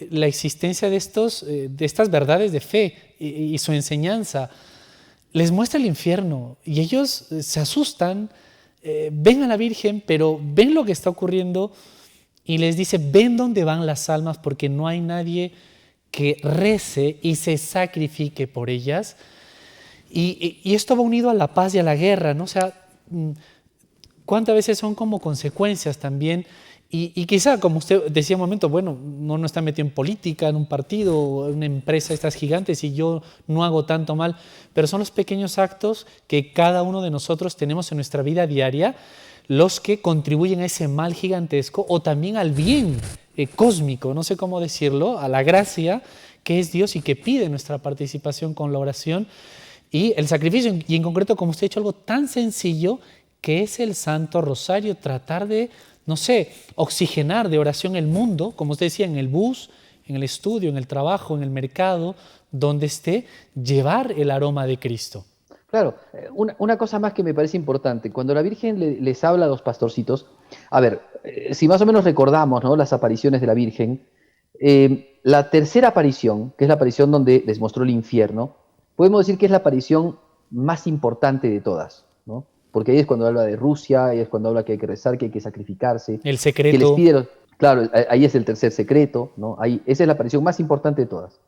[SPEAKER 1] la existencia de estas verdades de fe y su enseñanza. Les muestra el infierno y ellos se asustan, ven a la Virgen, pero ven lo que está ocurriendo y les dice, ven dónde van las almas, porque no hay nadie que rece y se sacrifique por ellas. Y esto va unido a la paz y a la guerra, ¿no? O sea, cuántas veces son como consecuencias también. Y quizá, como usted decía un momento, bueno, no está metido en política, en un partido, en una empresa, estas gigantes, y yo no hago tanto mal, pero son los pequeños actos que cada uno de nosotros tenemos en nuestra vida diaria los que contribuyen a ese mal gigantesco o también al bien cósmico, no sé cómo decirlo, a la gracia que es Dios y que pide nuestra participación con la oración y el sacrificio, y en concreto, como usted ha dicho, algo tan sencillo que es el Santo Rosario, tratar de, no sé, oxigenar de oración el mundo, como usted decía, en el bus, en el estudio, en el trabajo, en el mercado, donde esté, llevar el aroma de Cristo.
[SPEAKER 2] Claro, una cosa más que me parece importante, cuando la Virgen les habla a los pastorcitos, a ver, si más o menos recordamos, ¿no?, las apariciones de la Virgen, la tercera aparición, que es la aparición donde les mostró el infierno, podemos decir que es la aparición más importante de todas, ¿no? Porque ahí es cuando habla de Rusia, ahí es cuando habla que hay que rezar, que hay que sacrificarse.
[SPEAKER 1] El secreto.
[SPEAKER 2] Que les pide claro, ahí es el tercer secreto, ¿no? Esa es la aparición más importante de todas.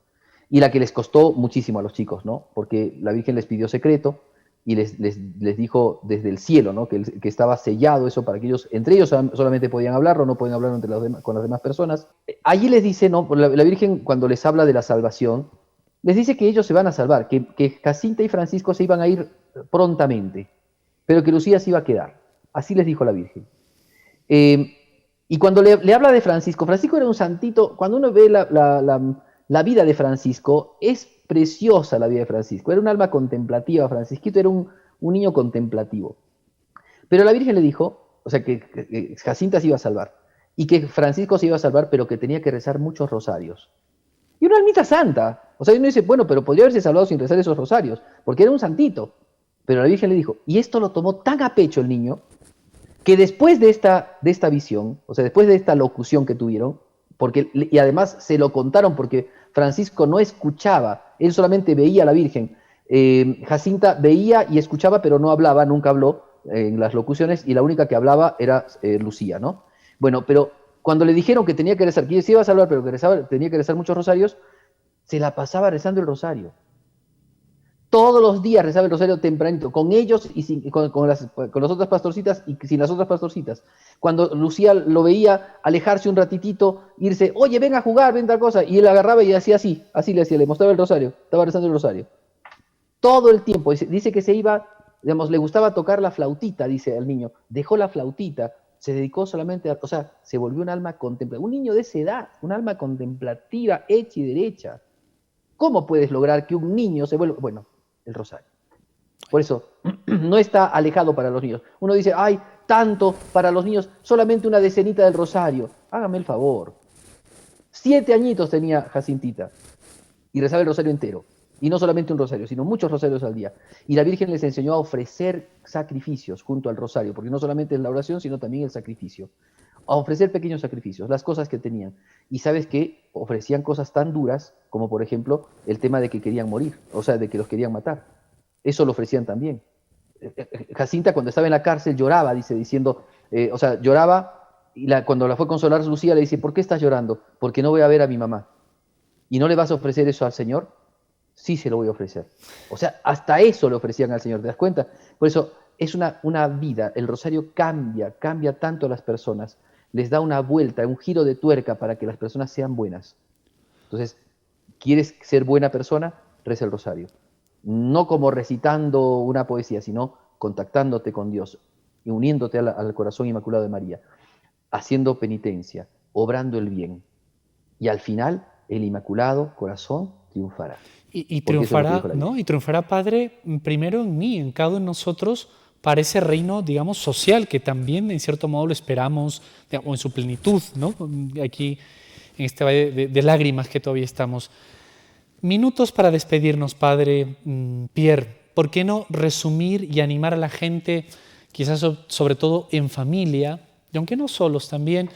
[SPEAKER 2] y la que les costó muchísimo a los chicos, ¿no? Porque la Virgen les pidió secreto y les dijo desde el cielo, ¿no? Que estaba sellado eso para que ellos, entre ellos solamente podían hablarlo, no podían hablarlo con las demás personas. Allí les dice, ¿no? La Virgen cuando les habla de la salvación, les dice que ellos se van a salvar, que Jacinta y Francisco se iban a ir prontamente, pero que Lucía se iba a quedar. Así les dijo la Virgen. Y cuando le habla de Francisco, Francisco era un santito. Cuando uno ve la vida de Francisco, es preciosa la vida de Francisco. Era un alma contemplativa, Francisquito era un niño contemplativo. Pero la Virgen le dijo, o sea, que Jacinta se iba a salvar, y que Francisco se iba a salvar, pero que tenía que rezar muchos rosarios. Y una almita santa. O sea, uno dice, bueno, pero podría haberse salvado sin rezar esos rosarios, porque era un santito. Pero la Virgen le dijo, y esto lo tomó tan a pecho el niño, que después de esta visión, o sea, después de esta locución que tuvieron, y además se lo contaron porque Francisco no escuchaba, él solamente veía a la Virgen. Jacinta veía y escuchaba, pero no hablaba, nunca habló en las locuciones, y la única que hablaba era Lucía, ¿no? Bueno, pero cuando le dijeron que tenía que rezar, que se iba a salvar, pero que tenía que rezar muchos rosarios, se la pasaba rezando el rosario. Todos los días rezaba el rosario tempranito, con ellos y con las otras pastorcitas y sin las otras pastorcitas. Cuando Lucía lo veía alejarse un ratitito, irse, oye, ven a jugar, ven tal cosa, y él agarraba y hacía así le hacía, le mostraba el rosario, estaba rezando el rosario. Todo el tiempo, dice que se iba, digamos, le gustaba tocar la flautita, dice al niño, dejó la flautita, se dedicó solamente o sea, se volvió un alma contemplativa, un niño de esa edad, un alma contemplativa, hecha y derecha. ¿Cómo puedes lograr que un niño se vuelva, bueno, el rosario? Por eso, no está alejado para los niños. Uno dice, ay, tanto para los niños, solamente una decenita del rosario. Hágame el favor. 7 añitos tenía Jacintita y rezaba el rosario entero. Y no solamente un rosario, sino muchos rosarios al día. Y la Virgen les enseñó a ofrecer sacrificios junto al rosario, porque no solamente es la oración, sino también el sacrificio. A ofrecer pequeños sacrificios, las cosas que tenían. Y sabes que ofrecían cosas tan duras como, por ejemplo, el tema de que querían morir, o sea, de que los querían matar. Eso lo ofrecían también. Jacinta, cuando estaba en la cárcel, lloraba, diciendo, o sea, lloraba, y cuando la fue a consolar Lucía le dice, ¿por qué estás llorando? Porque no voy a ver a mi mamá. ¿Y no le vas a ofrecer eso al Señor? Sí, se lo voy a ofrecer. O sea, hasta eso le ofrecían al Señor, ¿te das cuenta? Por eso es una vida, el rosario cambia tanto a las personas, les da una vuelta, un giro de tuerca para que las personas sean buenas. Entonces, ¿quieres ser buena persona? Reza el rosario. No como recitando una poesía, sino contactándote con Dios y uniéndote al corazón inmaculado de María, haciendo penitencia, obrando el bien. Y al final, el inmaculado corazón triunfará.
[SPEAKER 1] Y triunfará, ¿no? Y triunfará, Padre, primero en mí, en cada uno de nosotros, para ese reino, digamos, social, que también, en cierto modo, lo esperamos, digamos, en su plenitud, ¿no? Aquí, en este valle de lágrimas que todavía estamos. Minutos para despedirnos, Padre Pierre. ¿Por qué no resumir y animar a la gente, quizás sobre todo en familia, y aunque no solos también,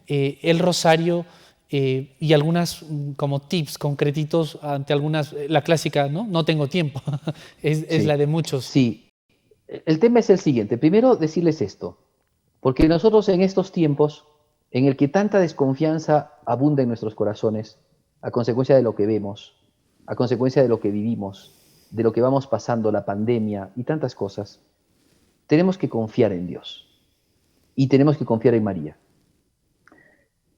[SPEAKER 1] el rosario y algunas como tips concretitos ante algunas, la clásica, no tengo tiempo, es la de muchos.
[SPEAKER 2] Sí, el tema es el siguiente. Primero decirles esto, porque nosotros en estos tiempos en el que tanta desconfianza abunda en nuestros corazones, a consecuencia de lo que vemos, a consecuencia de lo que vivimos, de lo que vamos pasando, la pandemia y tantas cosas, tenemos que confiar en Dios y tenemos que confiar en María.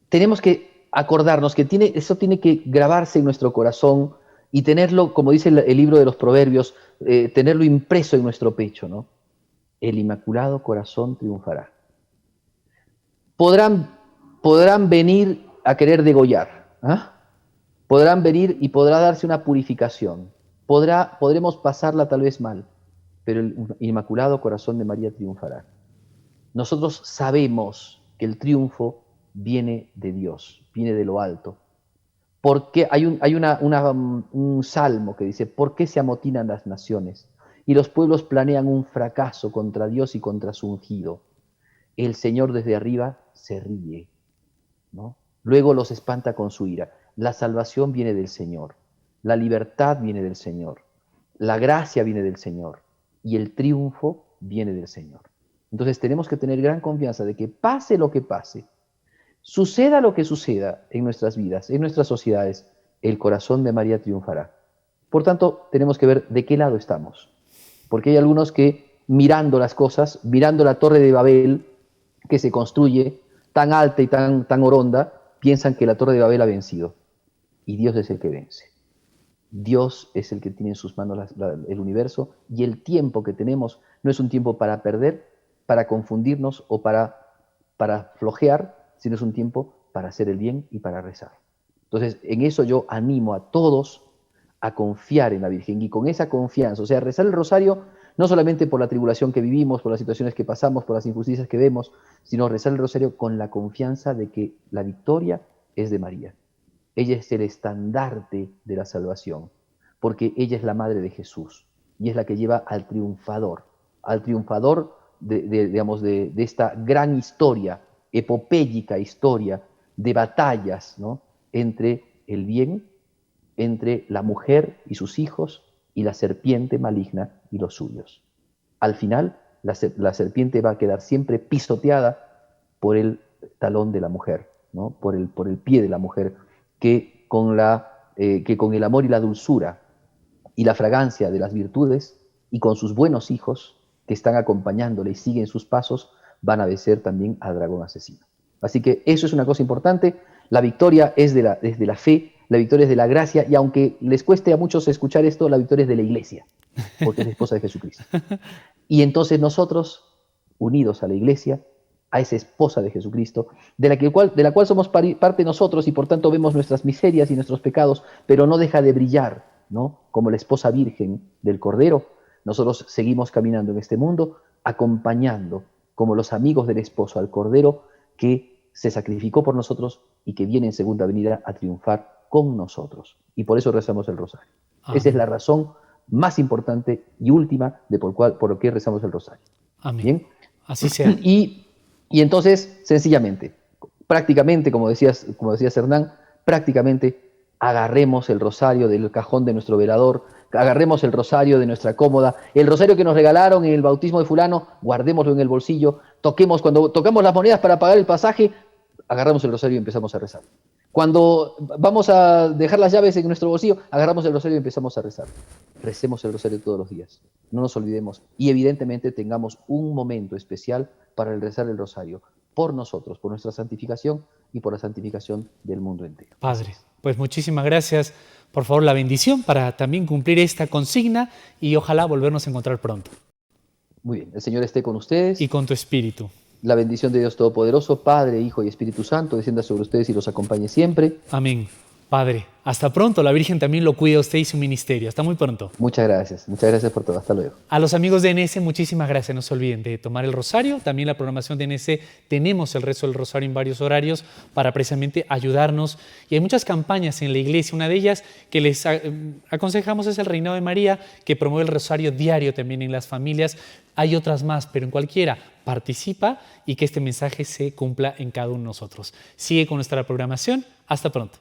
[SPEAKER 2] Tenemos que acordarnos que eso tiene que grabarse en nuestro corazón y tenerlo, como dice el libro de los Proverbios, tenerlo impreso en nuestro pecho, ¿no? El Inmaculado Corazón triunfará. Podrán venir a querer degollar, ¿ah? Podrán venir y podrá darse una purificación. Podremos pasarla tal vez mal, pero el Inmaculado Corazón de María triunfará. Nosotros sabemos que el triunfo viene de Dios, viene de lo alto. Porque hay un salmo que dice, ¿por qué se amotinan las naciones? Y los pueblos planean un fracaso contra Dios y contra su ungido. El Señor desde arriba se ríe, ¿no? Luego los espanta con su ira. La salvación viene del Señor, la libertad viene del Señor, la gracia viene del Señor y el triunfo viene del Señor. Entonces tenemos que tener gran confianza de que pase lo que pase, suceda lo que suceda en nuestras vidas, en nuestras sociedades, el corazón de María triunfará. Por tanto, tenemos que ver de qué lado estamos. Porque hay algunos que, mirando las cosas, mirando la torre de Babel, que se construye tan alta y tan oronda, piensan que la torre de Babel ha vencido. Y Dios es el que vence. Dios es el que tiene en sus manos el universo, y el tiempo que tenemos no es un tiempo para perder, para confundirnos o para flojear, sino es un tiempo para hacer el bien y para rezar. Entonces, en eso yo animo a todos a confiar en la Virgen, y con esa confianza, o sea, rezar el rosario no solamente por la tribulación que vivimos, por las situaciones que pasamos, por las injusticias que vemos, sino rezar el rosario con la confianza de que la victoria es de María. Ella es el estandarte de la salvación, porque ella es la madre de Jesús y es la que lleva al triunfador de esta gran historia, epopélica historia de batallas, ¿no?, entre el bien, entre la mujer y sus hijos y la serpiente maligna y los suyos. Al final, la serpiente va a quedar siempre pisoteada por el talón de la mujer, ¿no?, por el pie de la mujer, que con el amor y la dulzura y la fragancia de las virtudes y con sus buenos hijos que están acompañándole y siguen sus pasos, van a vencer también al dragón asesino. Así que eso es una cosa importante. La victoria es de la fe, la victoria es de la gracia, y aunque les cueste a muchos escuchar esto, la victoria es de la Iglesia, porque es la esposa de Jesucristo. Y entonces nosotros, unidos a la Iglesia, a esa esposa de Jesucristo, de la cual somos parte nosotros, y por tanto vemos nuestras miserias y nuestros pecados, pero no deja de brillar, ¿no?, como la esposa virgen del Cordero. Nosotros seguimos caminando en este mundo, acompañando como los amigos del esposo al Cordero, que se sacrificó por nosotros y que viene en segunda venida a triunfar con nosotros. Y por eso rezamos el rosario. Amén. Esa es la razón más importante y última por lo que rezamos el rosario.
[SPEAKER 1] Amén.
[SPEAKER 2] ¿Bien?
[SPEAKER 1] Así sea.
[SPEAKER 2] Y entonces, sencillamente, prácticamente, como decías Hernán, prácticamente agarremos el rosario del cajón de nuestro velador, agarremos el rosario de nuestra cómoda, el rosario que nos regalaron en el bautismo de fulano, guardémoslo en el bolsillo, cuando tocamos las monedas para pagar el pasaje, agarramos el rosario y empezamos a rezar. Cuando vamos a dejar las llaves en nuestro bolsillo, agarramos el rosario y empezamos a rezar. Recemos el rosario todos los días, no nos olvidemos, y evidentemente tengamos un momento especial para rezar el rosario, por nosotros, por nuestra santificación y por la santificación del mundo entero.
[SPEAKER 1] Padre, pues muchísimas gracias. Por favor, la bendición para también cumplir esta consigna y ojalá volvernos a encontrar pronto.
[SPEAKER 2] Muy bien, el Señor esté con ustedes.
[SPEAKER 1] Y con tu espíritu.
[SPEAKER 2] La bendición de Dios Todopoderoso, Padre, Hijo y Espíritu Santo, descienda sobre ustedes y los acompañe siempre.
[SPEAKER 1] Amén. Padre, hasta pronto. La Virgen también lo cuida a usted y su ministerio. Hasta muy pronto.
[SPEAKER 2] Muchas gracias por todo. Hasta luego.
[SPEAKER 1] A los amigos de NS, muchísimas gracias. No se olviden de tomar el rosario. También la programación de NS, tenemos el rezo del rosario en varios horarios para precisamente ayudarnos. Y hay muchas campañas en la iglesia. Una de ellas que les aconsejamos es el Reinado de María, que promueve el rosario diario también en las familias. Hay otras más, pero en cualquiera participa y que este mensaje se cumpla en cada uno de nosotros. Sigue con nuestra programación. Hasta pronto.